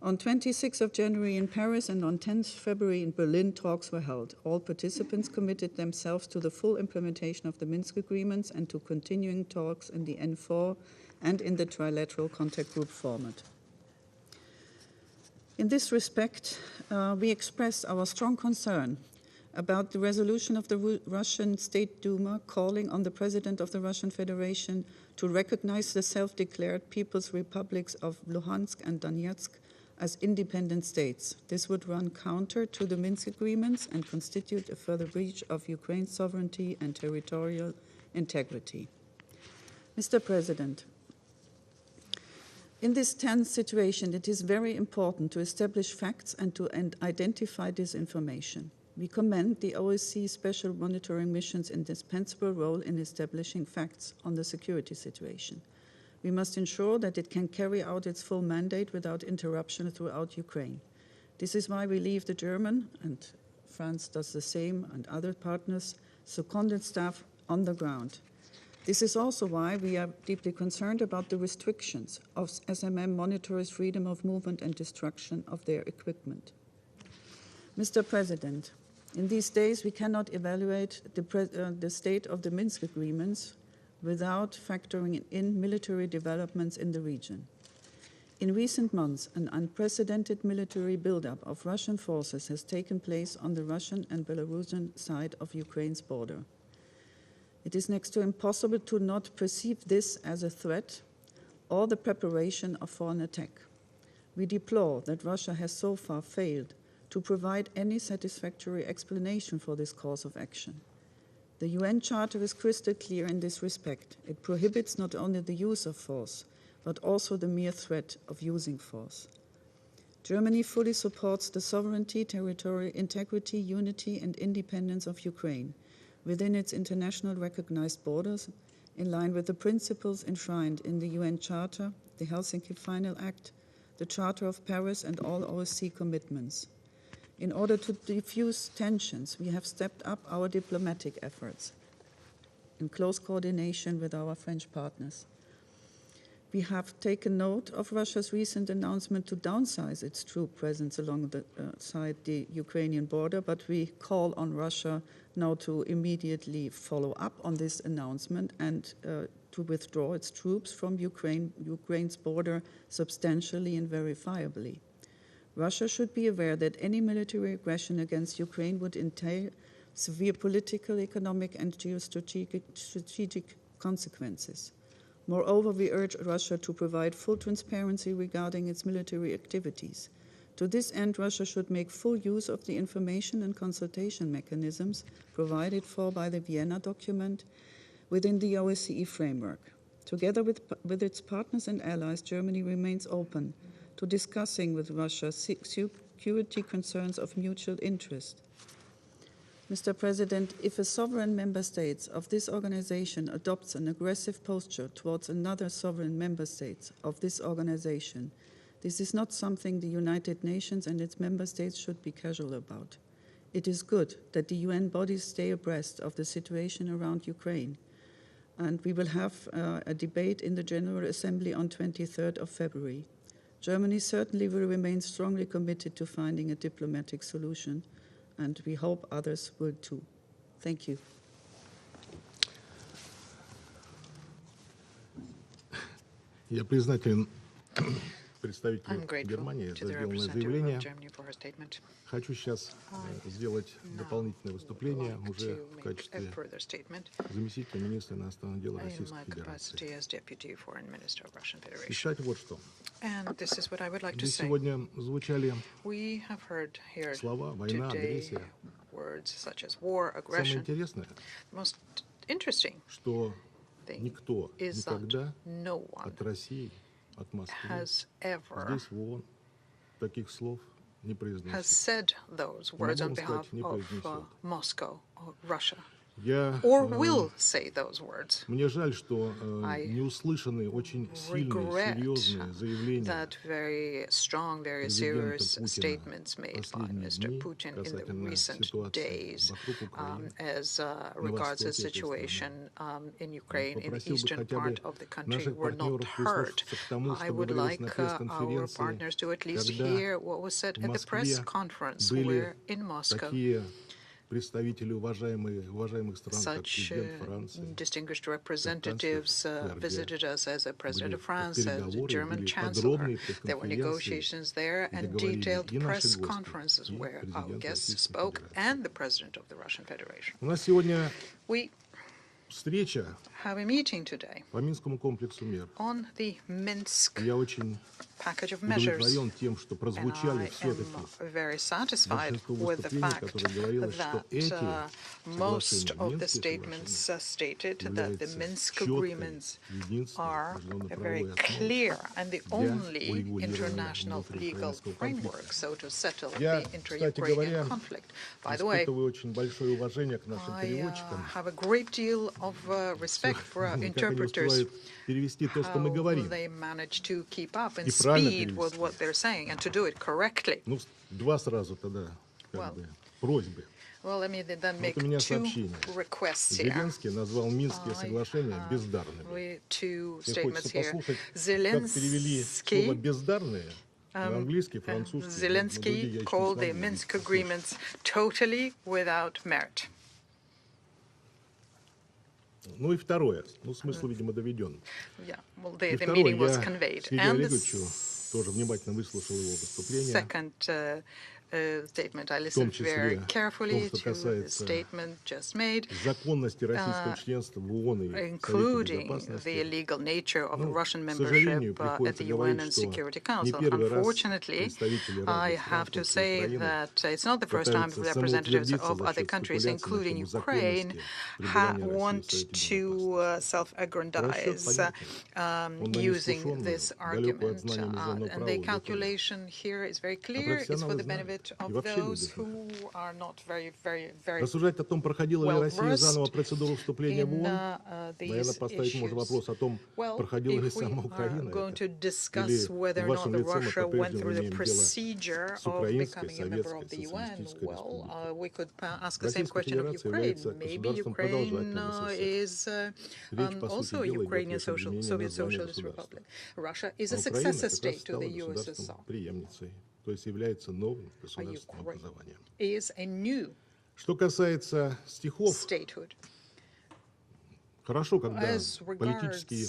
On 26th of January in Paris and on 10th February in Berlin, talks were held. All participants committed themselves to the full implementation of the Minsk Agreements and to continuing talks in the N4 and in the Trilateral Contact Group format. In this respect, we express our strong concern about the resolution of the Russian State Duma calling on the President of the Russian Federation to recognize the self-declared People's Republics of Luhansk and Donetsk as independent states. This would run counter to the Minsk Agreements and constitute a further breach of Ukraine's sovereignty and territorial integrity. Mr. President, in this tense situation, it is very important to establish facts and to identify disinformation. We commend the OSCE Special Monitoring Mission's indispensable role in establishing facts on the security situation. We must ensure that it can carry out its full mandate without interruption throughout Ukraine. This is why we leave the German, and France does the same, and other partners, seconded staff on the ground. This is also why we are deeply concerned about the restrictions of SMM monitors' freedom of movement and destruction of their equipment. Mr. President, in these days we cannot evaluate the state of the Minsk Agreements without factoring in military developments in the region. In recent months, an unprecedented military buildup of Russian forces has taken place on the Russian and Belarusian side of Ukraine's border. It is next to impossible to not perceive this as a threat or the preparation for an attack. We deplore that Russia has so far failed to provide any satisfactory explanation for this course of action. The UN Charter is crystal clear in this respect. It prohibits not only the use of force, but also the mere threat of using force. Germany fully supports the sovereignty, territorial integrity, unity, and independence of Ukraine within its international recognized borders, in line with the principles enshrined in the UN Charter, the Helsinki Final Act, the Charter of Paris, and all OSCE commitments. In order to diffuse tensions, we have stepped up our diplomatic efforts in close coordination with our French partners. We have taken note of Russia's recent announcement to downsize its troop presence alongside the Ukrainian border, but we call on Russia now to immediately follow up on this announcement and to withdraw its troops from Ukraine's border substantially and verifiably. Russia should be aware that any military aggression against Ukraine would entail severe political, economic, and geostrategic consequences. Moreover, we urge Russia to provide full transparency regarding its military activities. To this end, Russia should make full use of the information and consultation mechanisms provided for by the Vienna document within the OSCE framework. Together with its partners and allies, Germany remains open to discussing with Russia security concerns of mutual interest. Mr. President, if a sovereign member state of this organization adopts an aggressive posture towards another sovereign member state of this organization, this is not something the United Nations and its member states should be casual about. It is good that the UN bodies stay abreast of the situation around Ukraine, and we will have a debate in the General Assembly on 23rd of February. Germany certainly will remain strongly committed to finding a diplomatic solution, and we hope others will too. Thank you. Я признателен представителю Германии за сделанное заявление. Хочу сейчас сделать дополнительное выступление уже в качестве заместителя министра иностранных дел Российской Федерации. И, кстати, вот что. Здесь сегодня звучали слова «война», «агрессия». Самое интересное, что никто никогда от России, от Москвы, здесь в ООН таких слов не произносит. Могу сказать, не произнесет. Мне жаль, что не услышаны очень сильные, серьезные заявления президента Путина касательно ситуации вокруг Украины, на востоке этой страны. Попросил бы хотя бы наших партнеров прислушаться к тому, что говорилось на пресс-конференции, когда в Москве были такие Such distinguished representatives visited us as the President of France, as the German Chancellor. There were negotiations there and detailed press conferences where our guests spoke and the President of the Russian Federation. We have a meeting today on the Minsk package of measures, and I am very satisfied with the fact that most of the statements stated that the Minsk Agreements are very clear and the only international legal framework, so to settle the inter-Ukrainian conflict. By the way, I have a great deal of respect for our interpreters, how they manage to keep up and speed with what they're saying and to do it correctly. Well, let me then make two requests here. Two statements here. Zelensky called the Minsk Agreements totally without merit. Ну и второе, ну смысл, видимо, доведен. Yeah, well, the meaning was conveyed. And тоже внимательно выслушал его выступление. Second statement. I listened very carefully to the statement just made, including the illegal nature of Russian membership at the UN and Security Council. Unfortunately, I have to say that it's not the first time representatives of other countries, including Ukraine, want to self-aggrandize using this argument. And the calculation here is very clear. It's for the benefit of those who are not very Рассуждать о том, проходила ли Россия заново процедуру вступления в ООН, наверное, поставить можно вопрос о том, проходила ли сама Украина это, или в вашем лице мы по-прежнему имеем дело с украинской, советской, социалистической республикой. Российская Федерация является государством продолжательного СССР. Речь, по сути дела, идет лишь об изменении названия государства. А Украина как раз стала государством преемницей, то есть является новым государственным образованием. Что касается стихов, хорошо, когда политические,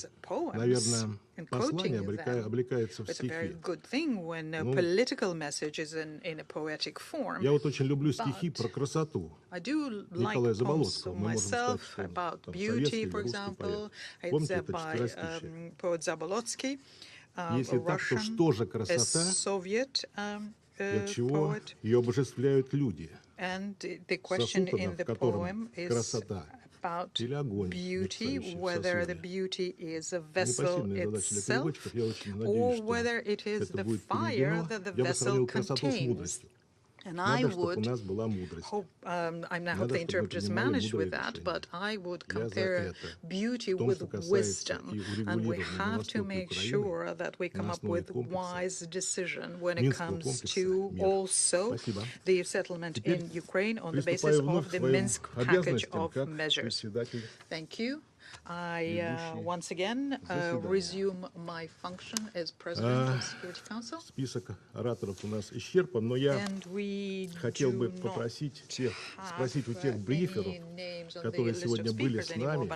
наверное, послания облекаются в стихи. Я вот очень люблю стихи про красоту. Николая Заболоцкого, мы можем сказать, что он там советский или русский поэт. Помните это четверостишее? Если так, то что же красота, и от чего ее обожествляют люди? Сосудов, в котором красота или огонь, whether the beauty is a vessel itself, or whether it is the fire that the vessel contains. And I would hope, I hope the interpreters managed with that, but I would compare beauty with wisdom, and we have to make sure that we come up with wise decision when it comes to also the settlement in Ukraine on the basis of the Minsk package of measures. Thank you. I once again resume my function as President of the Security Council. Список ораторов у нас исчерпан, но я хотел бы спросить у тех бриферов, которые сегодня были с нами,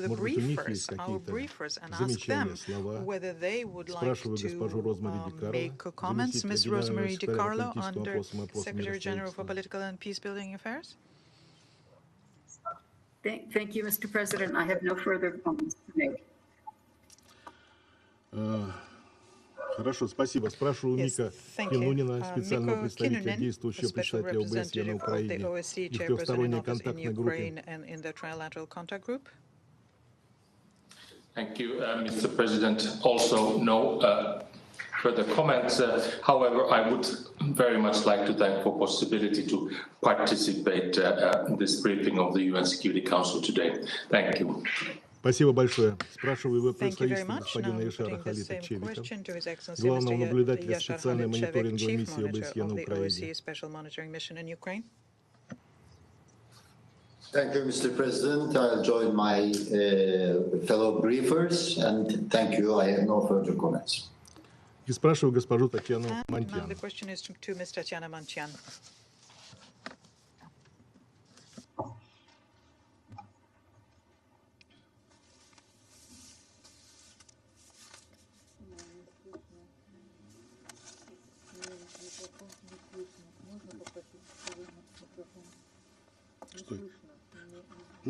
может быть, у них есть какие-то замечания, слова. Спрашиваю госпожу Розмари Ди Карло, Secretary General for Political and Peacebuilding Affairs. Thank you, Mr. President. I have no further comments to make. Хорошо, спасибо. Спрашиваю Мика Кинунина, специального представителя, действующего представителя ОБСЕ на Украине и в трехсторонней контактной группе. Thank you, Mr. President. Also, no further comments. However, I would very much like to thank for possibility to participate in this briefing of the UN Security Council today. Thank you. Спасибо большое. Спрашиваю его представительство господина Ишара Халита Чевика, главного наблюдателя специальной мониторинговой миссии ОБСЕ на Украине. Thank you, Mr. President. I'll join my fellow briefers, and thank you. I have no further comments. И спрашиваю госпожу Татьяну Монтян.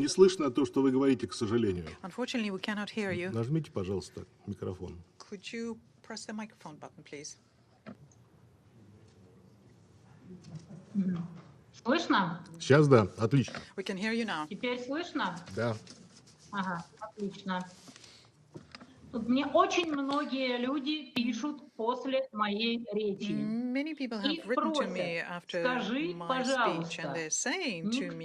Не слышно то, что вы говорите, к сожалению. Unfortunately, we cannot hear you. Нажмите, пожалуйста, микрофон. Could you press the microphone button, please? Слышно? Сейчас да, отлично. We can hear you now. Теперь слышно? Да. Ага, отлично. Тут мне очень многие люди пишут после моей речи. Many people have written to me after my speech, and they're saying to me,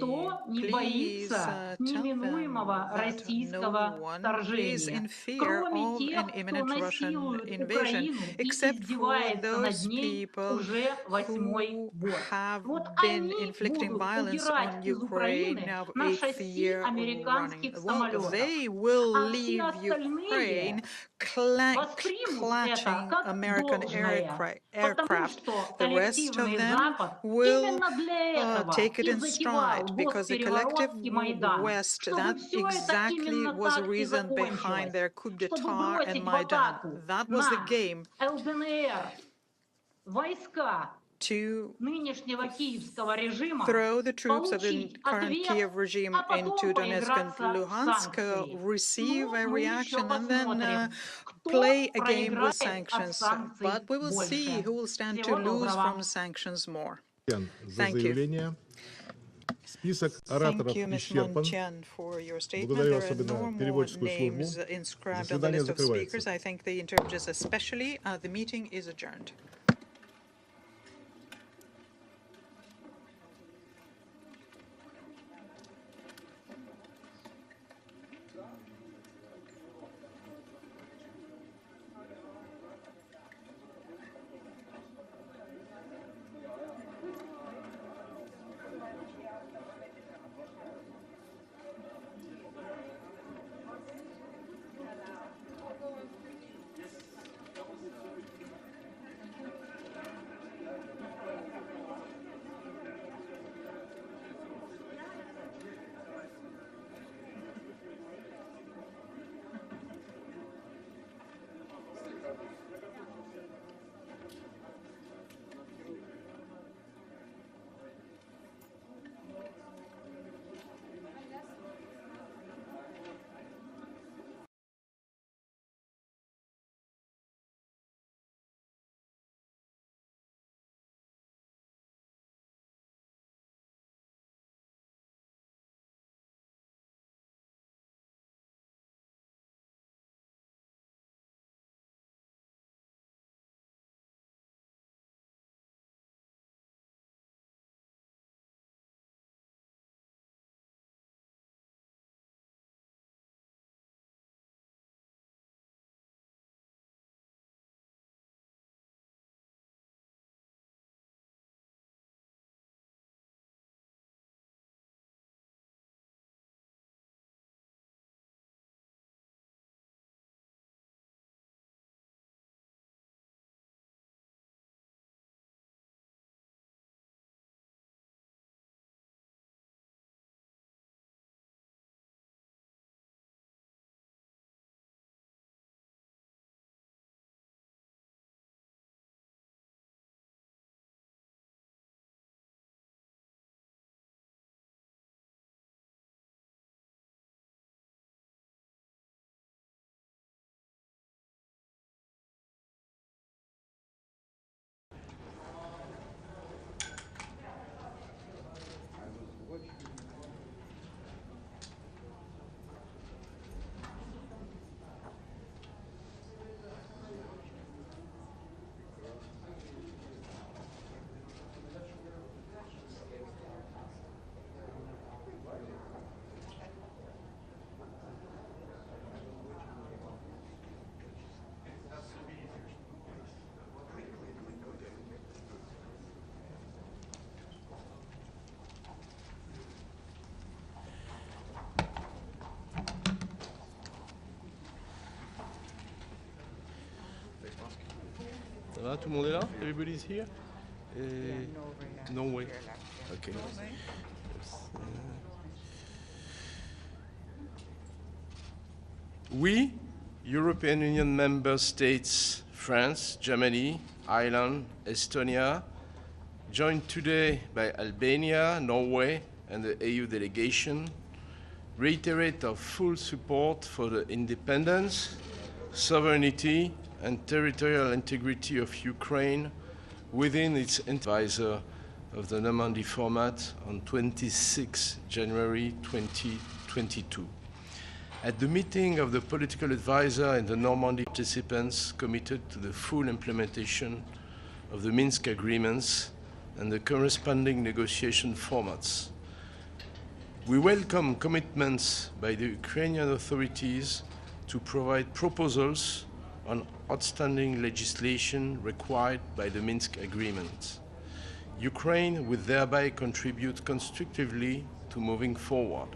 please tell them that no one is in fear of an imminent Russian invasion, except for those people who have been inflicting violence on Ukraine now 8th year running. Well, they will leave Ukraine clutching American aircraft. The rest of them will take it in stride, because the collective West, that exactly was the reason behind their coup d'etat and Maidan. That was the game. To throw the troops of the current Kiev regime into Donetsk and Luhansk, receive a reaction, and then play a game with sanctions. But we will see who will stand to lose from sanctions more. Thank you. Thank you, Ms. Montian, for your statement. There are no more names inscribed on the list of speakers. I thank the interpreters especially. The meeting is adjourned. Ça va, tout le monde est là? Everybody's here? No way. Okay. We, European Union member states, France, Germany, Ireland, Estonia, joined today by Albania, Norway, and the EU delegation reiterate our full support for the independence, sovereignty, and territorial integrity of Ukraine within its advisor of the Normandy format on 26 January 2022. At the meeting of the political advisor and the Normandy participants committed to the full implementation of the Minsk Agreements and the corresponding negotiation formats. We welcome commitments by the Ukrainian authorities to provide proposals on outstanding legislation required by the Minsk Agreement. Ukraine would thereby contribute constructively to moving forward.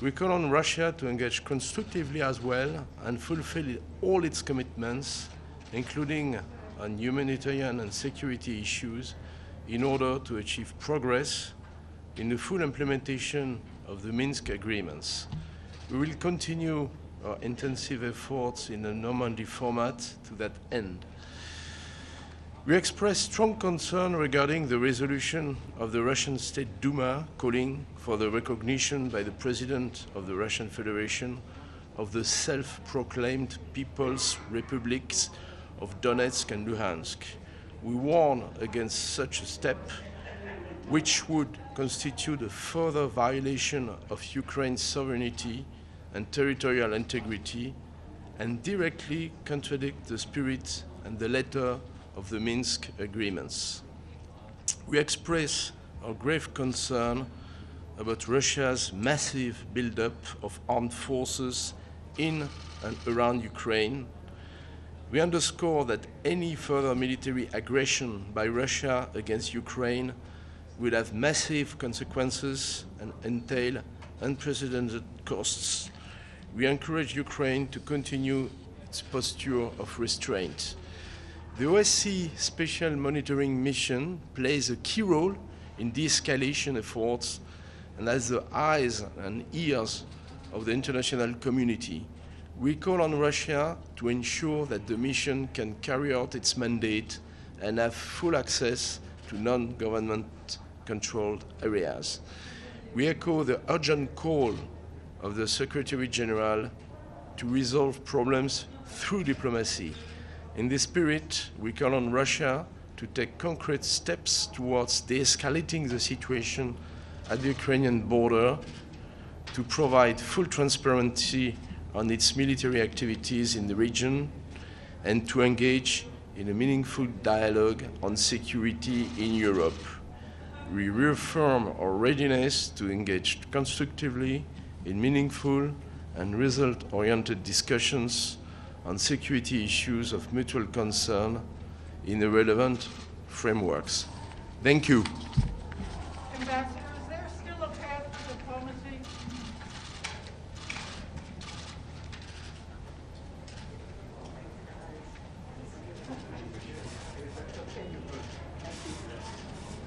We call on Russia to engage constructively as well and fulfill all its commitments, including on humanitarian and security issues, in order to achieve progress in the full implementation of the Minsk Agreements. We will continue our intensive efforts in the Normandy format to that end. We express strong concern regarding the resolution of the Russian State Duma calling for the recognition by the President of the Russian Federation of the self-proclaimed People's Republics of Donetsk and Luhansk. We warn against such a step, which would constitute a further violation of Ukraine's sovereignty and territorial integrity and directly contradict the spirit and the letter of the Minsk Agreements. We express our grave concern about Russia's massive buildup of armed forces in and around Ukraine. We underscore that any further military aggression by Russia against Ukraine will have massive consequences and entail unprecedented costs. We encourage Ukraine to continue its posture of restraint. The OSCE Special Monitoring Mission plays a key role in de-escalation efforts and as the eyes and ears of the international community. We call on Russia to ensure that the mission can carry out its mandate and have full access to non-government controlled areas. We echo the urgent call of the Secretary General to resolve problems through diplomacy. In this spirit, we call on Russia to take concrete steps towards de-escalating the situation at the Ukrainian border, to provide full transparency on its military activities in the region, and to engage in a meaningful dialogue on security in Europe. We reaffirm our readiness to engage constructively in meaningful and result-oriented discussions on security issues of mutual concern in the relevant frameworks. Thank you. Ambassador, is there still a path to diplomacy?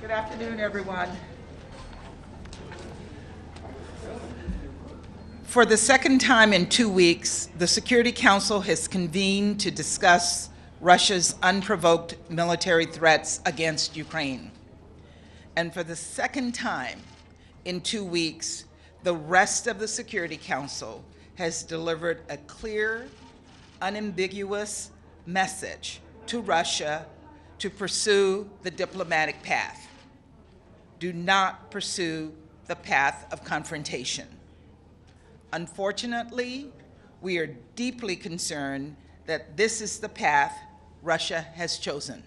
Good afternoon, everyone. For the second time in 2 weeks, the Security Council has convened to discuss Russia's unprovoked military threats against Ukraine. And for the second time in 2 weeks, the rest of the Security Council has delivered a clear, unambiguous message to Russia to pursue the diplomatic path. Do not pursue the path of confrontation. Unfortunately, we are deeply concerned that this is the path Russia has chosen,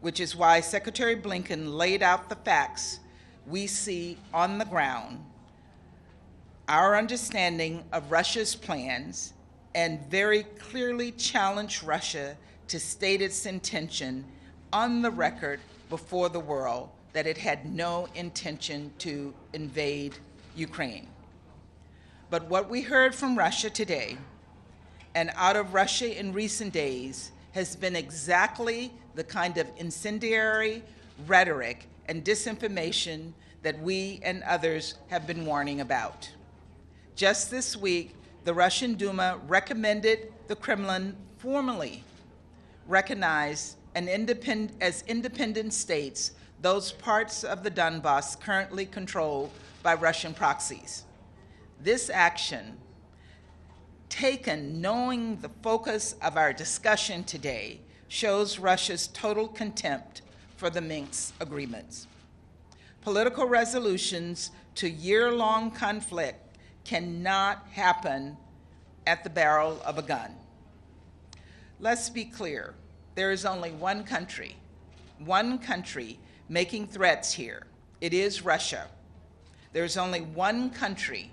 which is why Secretary Blinken laid out the facts we see on the ground, our understanding of Russia's plans, and very clearly challenged Russia to state its intention on the record before the world that it had no intention to invade Ukraine. But what we heard from Russia today and out of Russia in recent days has been exactly the kind of incendiary rhetoric and disinformation that we and others have been warning about. Just this week, the Russian Duma recommended the Kremlin formally recognize as independent states those parts of the Donbass currently controlled by Russian proxies. This action, taken knowing the focus of our discussion today, shows Russia's total contempt for the Minsk Agreements. Political resolutions to year-long conflict cannot happen at the barrel of a gun. Let's be clear, there is only one country making threats here. It is Russia. There's only one country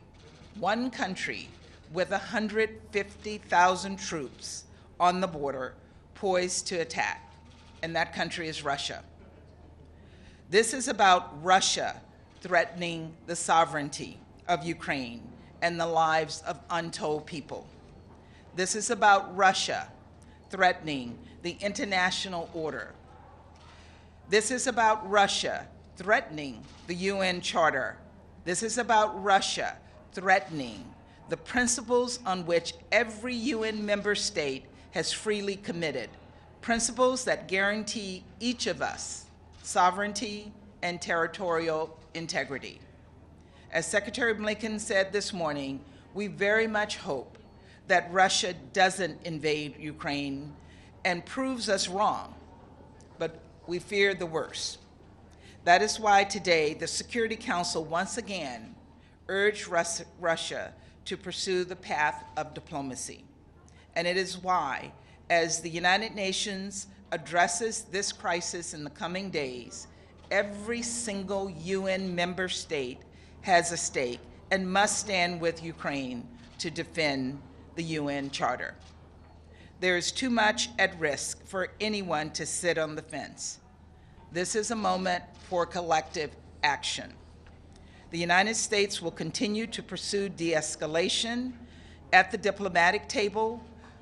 with 150,000 troops on the border poised to attack, and that country is Russia. This is about Russia threatening the sovereignty of Ukraine and the lives of untold people. This is about Russia threatening the international order. This is about Russia threatening the UN Charter. This is about Russia threatening the principles on which every UN member state has freely committed, principles that guarantee each of us sovereignty and territorial integrity. As Secretary Blinken said this morning, we very much hope that Russia doesn't invade Ukraine and proves us wrong, but we fear the worst. That is why today the Security Council once again urged Russia to pursue the path of diplomacy. And it is why, as the United Nations addresses this crisis in the coming days, every single UN member state has a stake and must stand with Ukraine to defend the UN Charter. There is too much at risk for anyone to sit on the fence. This is a moment for collective action. The United States will continue to pursue de-escalation at the diplomatic table.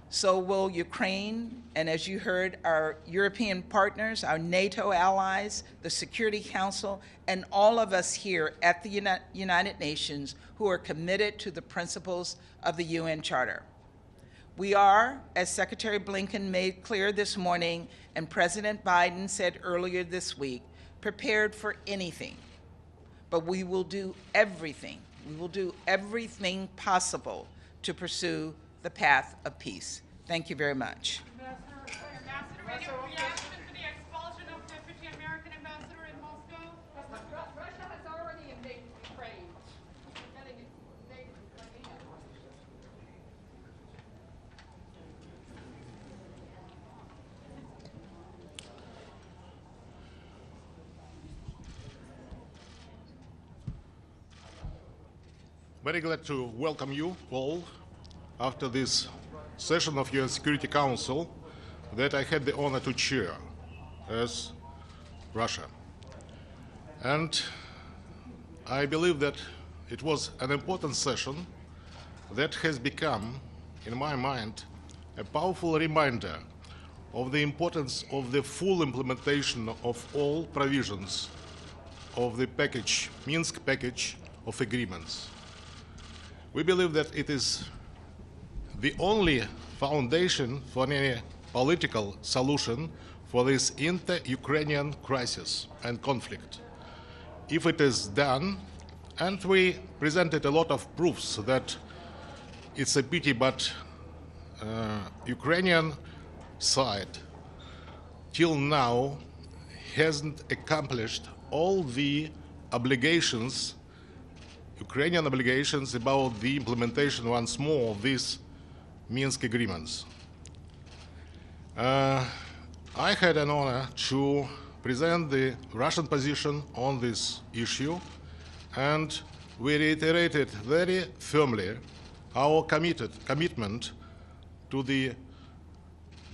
So will Ukraine, and as you heard, our European partners, our NATO allies, the Security Council, and all of us here at the United Nations who are committed to the principles of the UN Charter. We are, as Secretary Blinken made clear this morning and President Biden said earlier this week, prepared for anything, but we will do everything possible to pursue the path of peace. Thank you very much. Ambassador, reaction to the expulsion of Deputy American Ambassador in Moscow? Russia has already invaded Ukraine. Very glad to welcome you all after this session of your Security Council that I had the honor to chair as Russia. And I believe that it was an important session that has become, in my mind, a powerful reminder of the importance of the full implementation of all provisions of the package, Minsk package of agreements. We believe that it is the only foundation for any political solution for this inter-Ukrainian crisis and conflict. If it is done, and we presented a lot of proofs that it's a pity, but Ukrainian side till now hasn't accomplished all the obligations, Ukrainian obligations about the implementation once more of these Minsk Agreements. I had an honor to present the Russian position on this issue, and we reiterated very firmly our commitment to the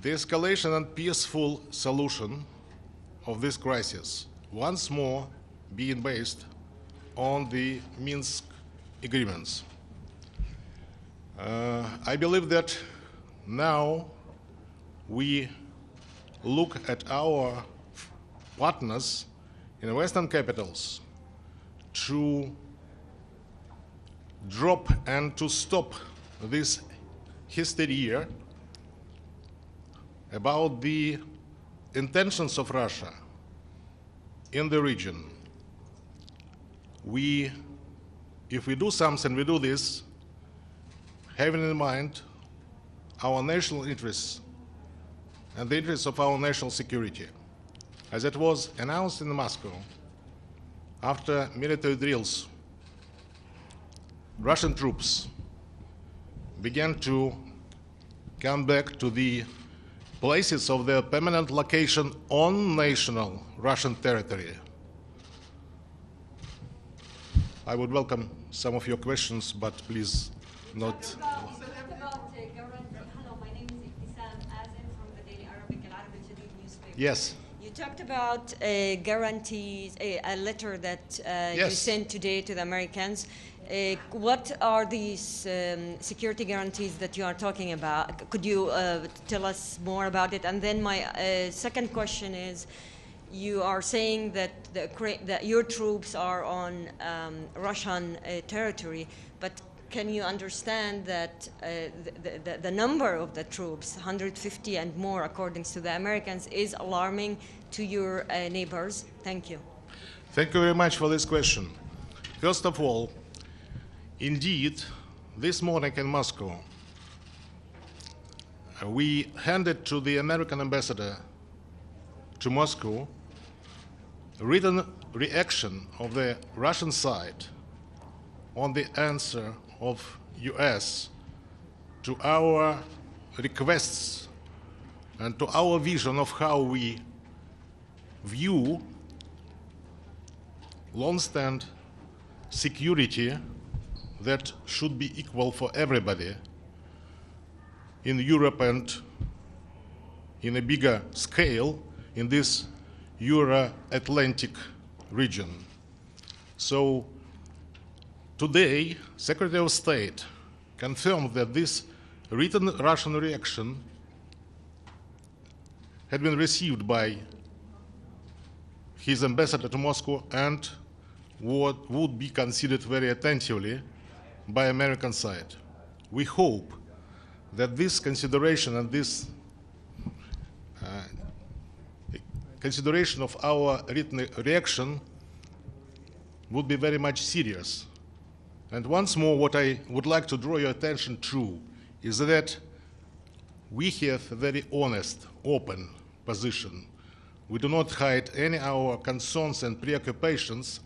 de-escalation and peaceful solution of this crisis, once more being based on the Minsk Agreements. I believe that now we look at our partners in Western capitals to drop and to stop this hysteria about the intentions of Russia in the region. We if we do something, we do this, having in mind our national interests and the interests of our national security. As it was announced in Moscow, after military drills, Russian troops began to come back to the places of their permanent location on national Russian territory. I would welcome some of your questions, but please not. Yes. You talked about guarantees, a letter that you sent today to the Americans. What are these security guarantees that you are talking about? Could you tell us more about it? And then my second question is, you are saying that that your troops are on Russian territory, but can you understand that the number of the troops, 150 and more according to the Americans, is alarming to your neighbors? Thank you. Thank you very much for this question. First of all, indeed, this morning in Moscow, we handed to the American ambassador to Moscow a written reaction of the Russian side on the answer of US to our requests and to our vision of how we view long-standing security that should be equal for everybody in Europe and in a bigger scale in this Euro-Atlantic region. So today, Secretary of State confirmed that this written Russian reaction had been received by his ambassador to Moscow and what would be considered very attentively by American side. We hope that this consideration and this consideration of our written reaction would be very much serious. And once more, what I would like to draw your attention to is that we have a very honest, open position. We do not hide any of our concerns and preoccupations,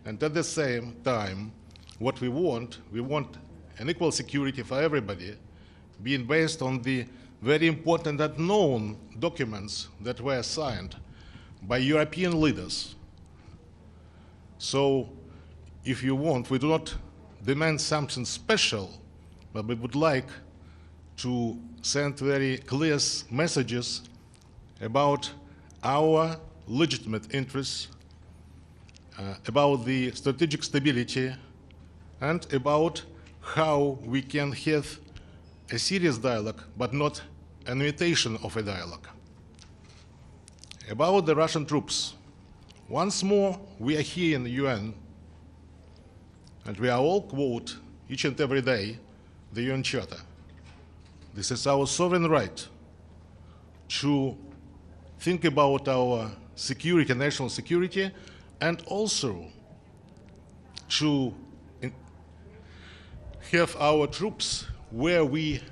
and at the same time, what we want an equal security for everybody, being based on the very important and known documents that were signed by European leaders. So, if you want, we do not demand something special, but we would like to send very clear messages about our legitimate interests, about the strategic stability, and about how we can have a serious dialogue, but not an imitation of a dialogue. About the Russian troops, once more, we are here in the UN, and we are all quote each and every day the UN Charter. This is our sovereign right to think about our security, national security, and also to have our troops where we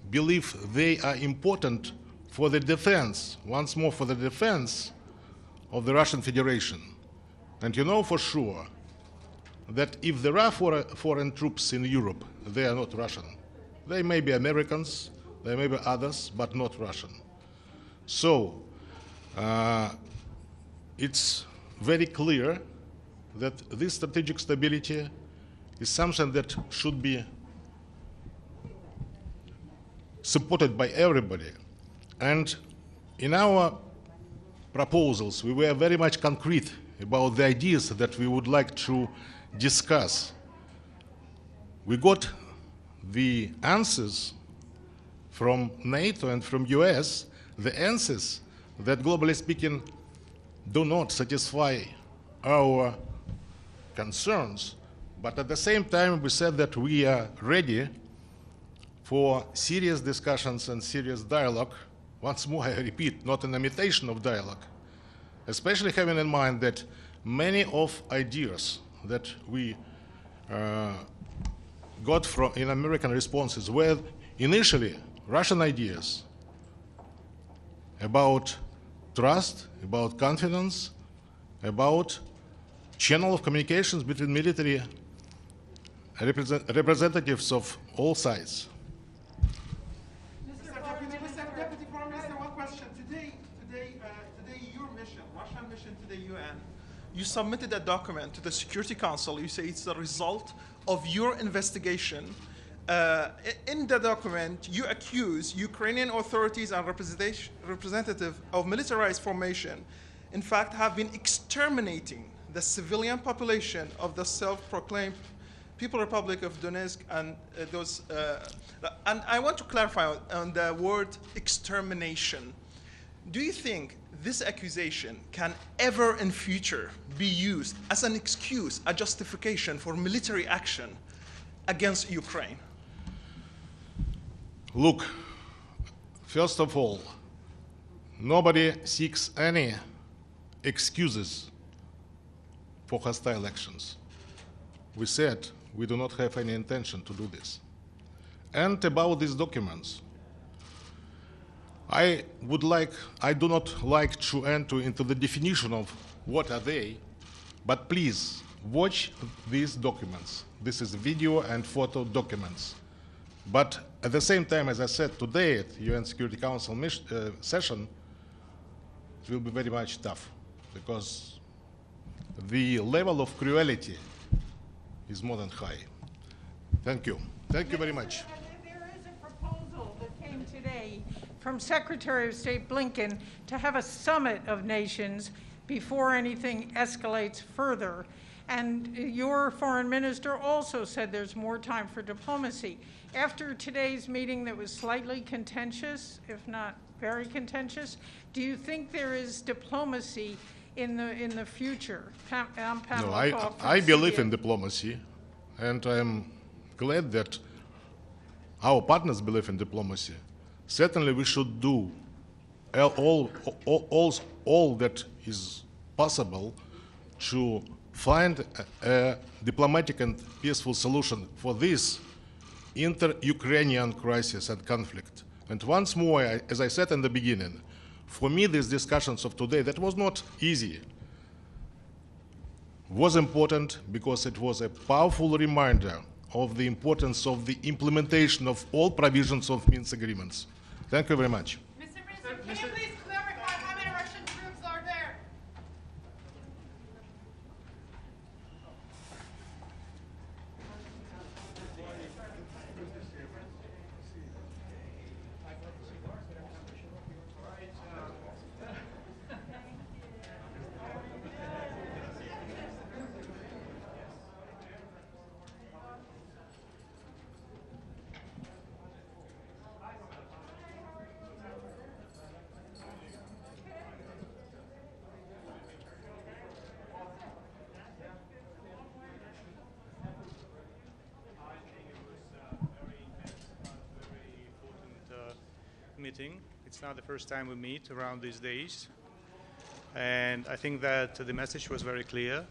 believe they are important for the defense, once more for the defense of the Russian Federation. And you know for sure that if there are foreign troops in Europe, they are not Russian. They may be Americans, they may be others, but not Russian. So it's very clear that this strategic stability is something that should be supported by everybody. And in our proposals, we were very much concrete about the ideas that we would like to discuss. We got the answers from NATO and from US, the answers that, globally speaking, do not satisfy our concerns, but at the same time we said that we are ready for serious discussions and serious dialogue. Once more, I repeat, not an imitation of dialogue, especially having in mind that many of ideas that we got from in American responses were initially Russian ideas about trust, about confidence, about channel of communications between military representatives of all sides. Mr. Deputy Prime Minister, one question. Today, your mission, Russian mission to the UN, you submitted a document to the Security Council. You say it's the result of your investigation. In the document, you accuse Ukrainian authorities and representatives of militarized formation, in fact, have been exterminating the civilian population of the self-proclaimed People Republic of Donetsk and those. And I want to clarify on the word extermination. Do you think this accusation can ever in future be used as an excuse, a justification for military action against Ukraine? Look, first of all, nobody seeks any excuses for hostile actions. We said we do not have any intention to do this. And about these documents, I do not like to enter into the definition of what are they, but please watch these documents. This is video and photo documents. But at the same time, as I said today at UN Security Council session, it will be very much tough because the level of cruelty is more than high. Thank you. Thank you very much. There is a proposal that came today from Secretary of State Blinken to have a summit of nations before anything escalates further. And your foreign minister also said there's more time for diplomacy. After today's meeting that was slightly contentious, if not very contentious, do you think there is diplomacy in the future? No, I believe in diplomacy, and I'm glad that our partners believe in diplomacy. Certainly, we should do all that is possible to find a diplomatic and peaceful solution for this inter-Ukrainian crisis and conflict. And once more, as I said in the beginning, for me, these discussions of today, that was not easy, was important because it was a powerful reminder of the importance of the implementation of all provisions of Minsk Agreements. Thank you very much. Mr. Minister, can you please clarify how many Russian troops are there? Meeting. It's not the first time we meet around these days, and I think that the message was very clear.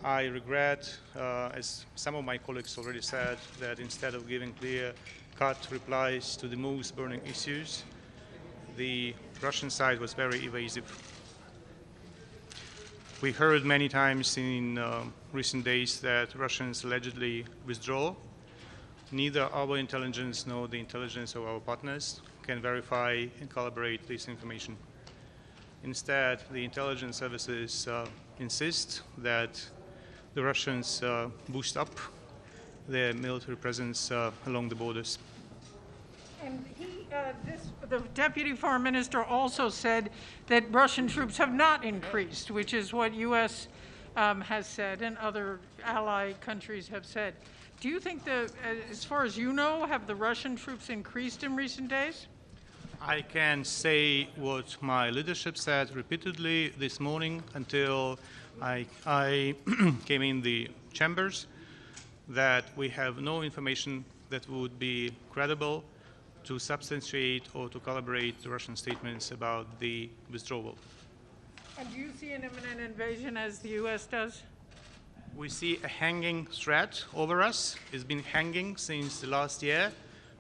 I regret, as some of my colleagues already said, that instead of giving clear-cut replies to the most burning issues, the Russian side was very evasive. We heard many times in recent days that Russians allegedly withdraw. Neither our intelligence nor the intelligence of our partners can verify and calibrate this information. Instead, the intelligence services insist that the Russians boost up their military presence along the borders. And the Deputy Foreign Minister also said that Russian troops have not increased, which is what U.S. Has said and other ally countries have said. Do you think that, as far as you know, have the Russian troops increased in recent days? I can say what my leadership said repeatedly this morning until I came in the chambers, that we have no information that would be credible to substantiate or to calibrate the Russian statements about the withdrawal. And do you see an imminent invasion as the U.S. does? we see a hanging threat over us. It's been hanging since the last year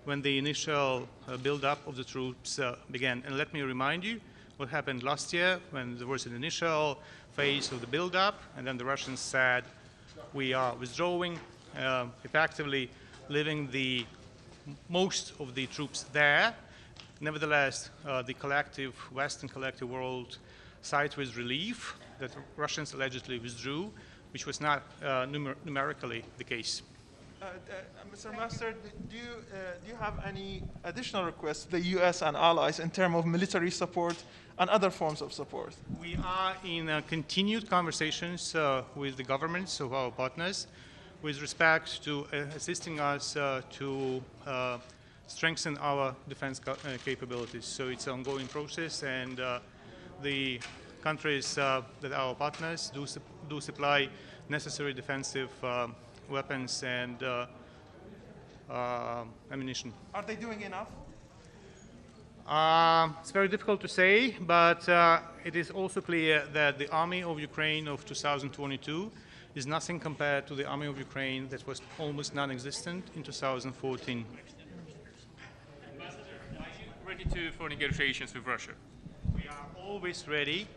when the initial build-up of the troops began. And let me remind you what happened last year when there was an initial phase of the build-up, and then the Russians said, we are withdrawing, effectively leaving most of the troops there. Nevertheless, the collective, Western collective world sighed with relief that the Russians allegedly withdrew, which was not numerically the case. Mr. Ambassador, do you have any additional requests to the U.S. and allies in terms of military support and other forms of support? We are in continued conversations with the governments of our partners with respect to assisting us to strengthen our defense capabilities. So it's an ongoing process, and the countries that are our partners do supply necessary defensive weapons and ammunition. Are they doing enough? It's very difficult to say, but it is also clear that the army of Ukraine of 2022 is nothing compared to the army of Ukraine that was almost non-existent in 2014. Ready for negotiations with Russia? We are always ready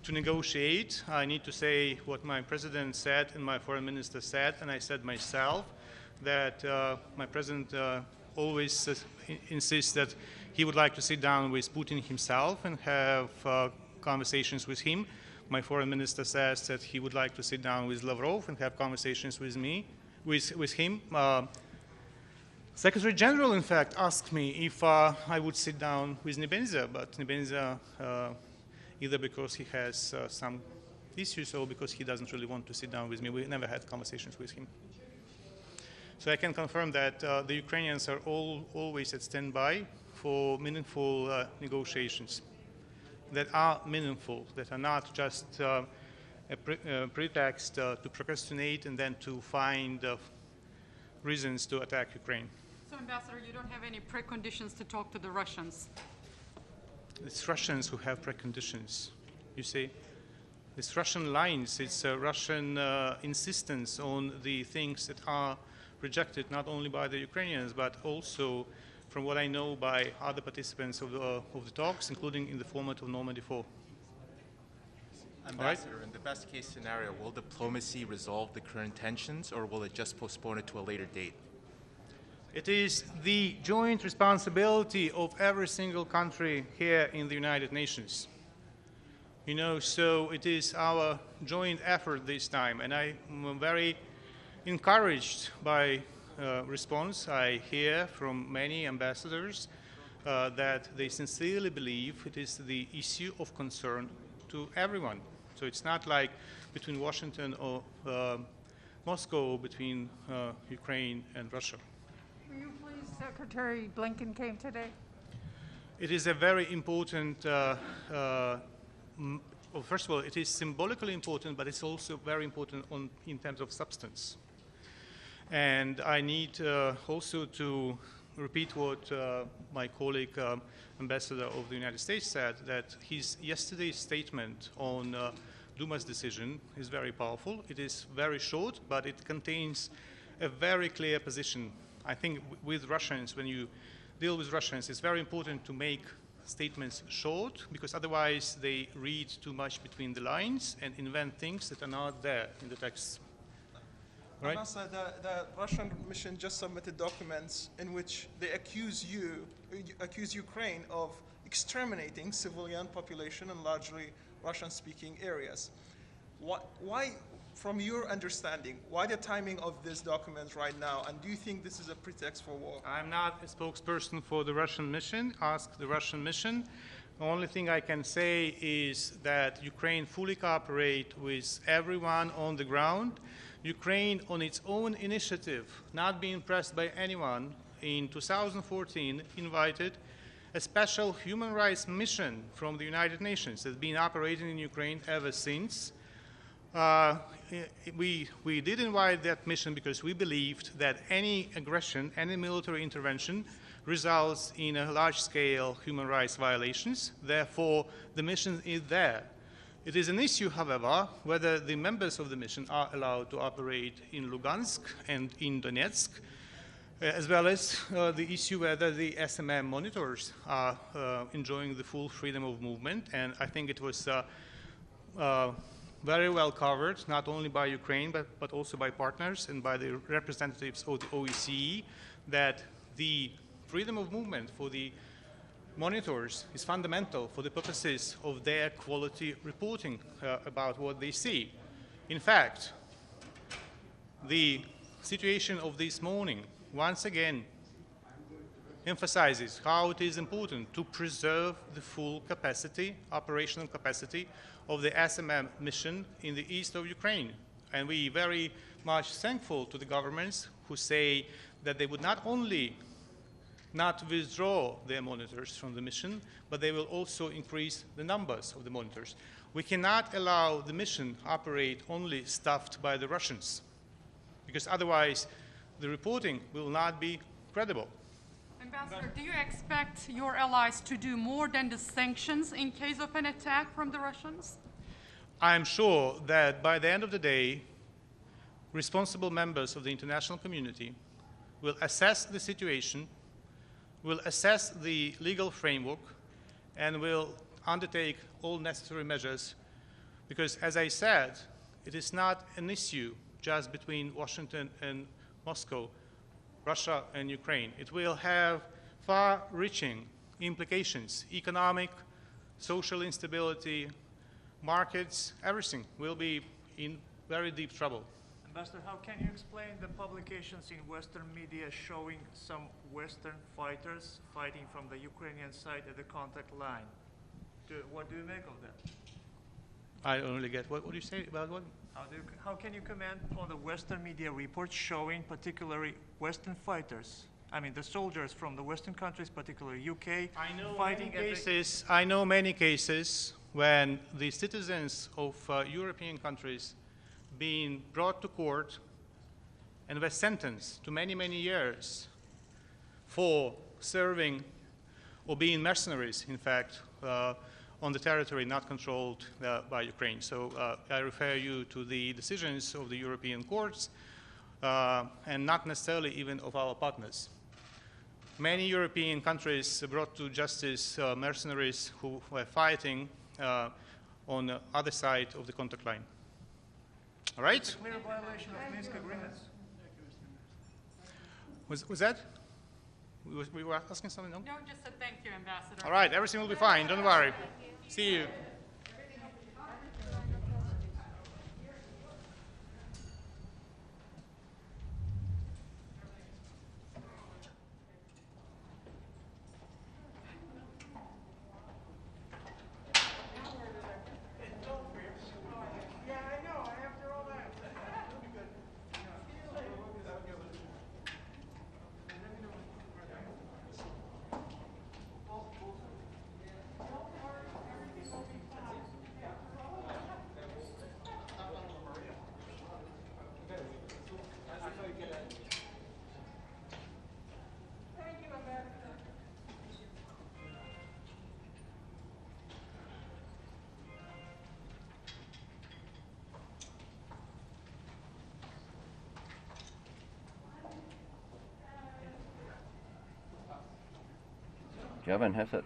to negotiate. I need to say what my president said and my foreign minister said, and I said myself that my president always insists that he would like to sit down with Putin himself and have conversations with him. My foreign minister says that he would like to sit down with Lavrov and have conversations with him. Secretary General, in fact, asked me if I would sit down with Nebenzia, but Nebenzia, either because he has some issues or because he doesn't really want to sit down with me, we never had conversations with him. So I can confirm that the Ukrainians are always at standby for meaningful negotiations that are meaningful, that are not just a pretext to procrastinate and then to find reasons to attack Ukraine. So, Ambassador, you don't have any preconditions to talk to the Russians? It's Russians who have preconditions, you see. It's Russian lines, it's Russian insistence on the things that are rejected not only by the Ukrainians, but also, from what I know, by other participants of the talks, including in the format of Normandy 4. Ambassador, in the best case scenario, will diplomacy resolve the current tensions, or will it just postpone it to a later date? It is the joint responsibility of every single country here in the United Nations. You know, so it is our joint effort this time, and I am very encouraged by response I hear from many ambassadors that they sincerely believe it is the issue of concern to everyone. So it's not like between Washington or Moscow, or between Ukraine and Russia. Will you please, Secretary Blinken came today? It is a very important, well, first of all, it is symbolically important, but it's also very important in terms of substance. And I need also to repeat what my colleague, Ambassador of the United States said, that his yesterday's statement on Duma's decision is very powerful. It is very short, but it contains a very clear position. I think with Russians, when you deal with Russians, it's very important to make statements short, because otherwise they read too much between the lines and invent things that are not there in the text. Right? The Russian mission just submitted documents in which they accuse Ukraine of exterminating civilian population in largely Russian-speaking areas. Why, from your understanding, why the timing of this document right now, and do you think this is a pretext for war? I'm not a spokesperson for the Russian mission. Ask the Russian mission. The only thing I can say is that Ukraine fully cooperates with everyone on the ground. Ukraine, on its own initiative, not being pressed by anyone, in 2014 invited a special human rights mission from the United Nations that's been operating in Ukraine ever since. We did invite that mission because we believed that any aggression, any military intervention results in a large-scale human rights violations. Therefore, the mission is there. It is an issue, however, whether the members of the mission are allowed to operate in Lugansk and in Donetsk, as well as the issue whether the SMM monitors are enjoying the full freedom of movement. And I think it was very well covered, not only by Ukraine, but also by partners and by the representatives of the OSCE, that the freedom of movement for the monitors is fundamental for the purposes of their quality reporting about what they see. In fact, the situation of this morning once again emphasizes how it is important to preserve the full capacity, operational capacity, of the SMM mission in the east of Ukraine. And we are very much thankful to the governments who say that they would not only not withdraw their monitors from the mission, but they will also increase the numbers of the monitors. We cannot allow the mission operate only staffed by the Russians, because otherwise the reporting will not be credible. Ambassador, do you expect your allies to do more than the sanctions in case of an attack from the Russians? I'm sure that by the end of the day, responsible members of the international community will assess the situation, will assess the legal framework, and will undertake all necessary measures, because, as I said, it is not an issue just between Washington and Moscow, Russia and Ukraine. It will have far-reaching implications: economic, social instability, markets, everything will be in very deep trouble. Ambassador, how can you explain the publications in Western media showing some Western fighters fighting from the Ukrainian side at the contact line? What do you make of that? I don't really get what do you say about what? How can you comment on the Western media reports showing particularly Western fighters? I mean, the soldiers from the Western countries, particularly UK, fighting I know many cases when the citizens of European countries being brought to court and were sentenced to many, many years for serving or being mercenaries, in fact, on the territory not controlled by Ukraine. So I refer you to the decisions of the European courts and not necessarily even of our partners. Many European countries brought to justice mercenaries who were fighting on the other side of the contact line. All right? It's a clear violation of Minsk Agreements. Was that? We were asking something, no? No, just a thank you, Ambassador. All right, everything will be fine. Don't worry. See you. Do you have an headset?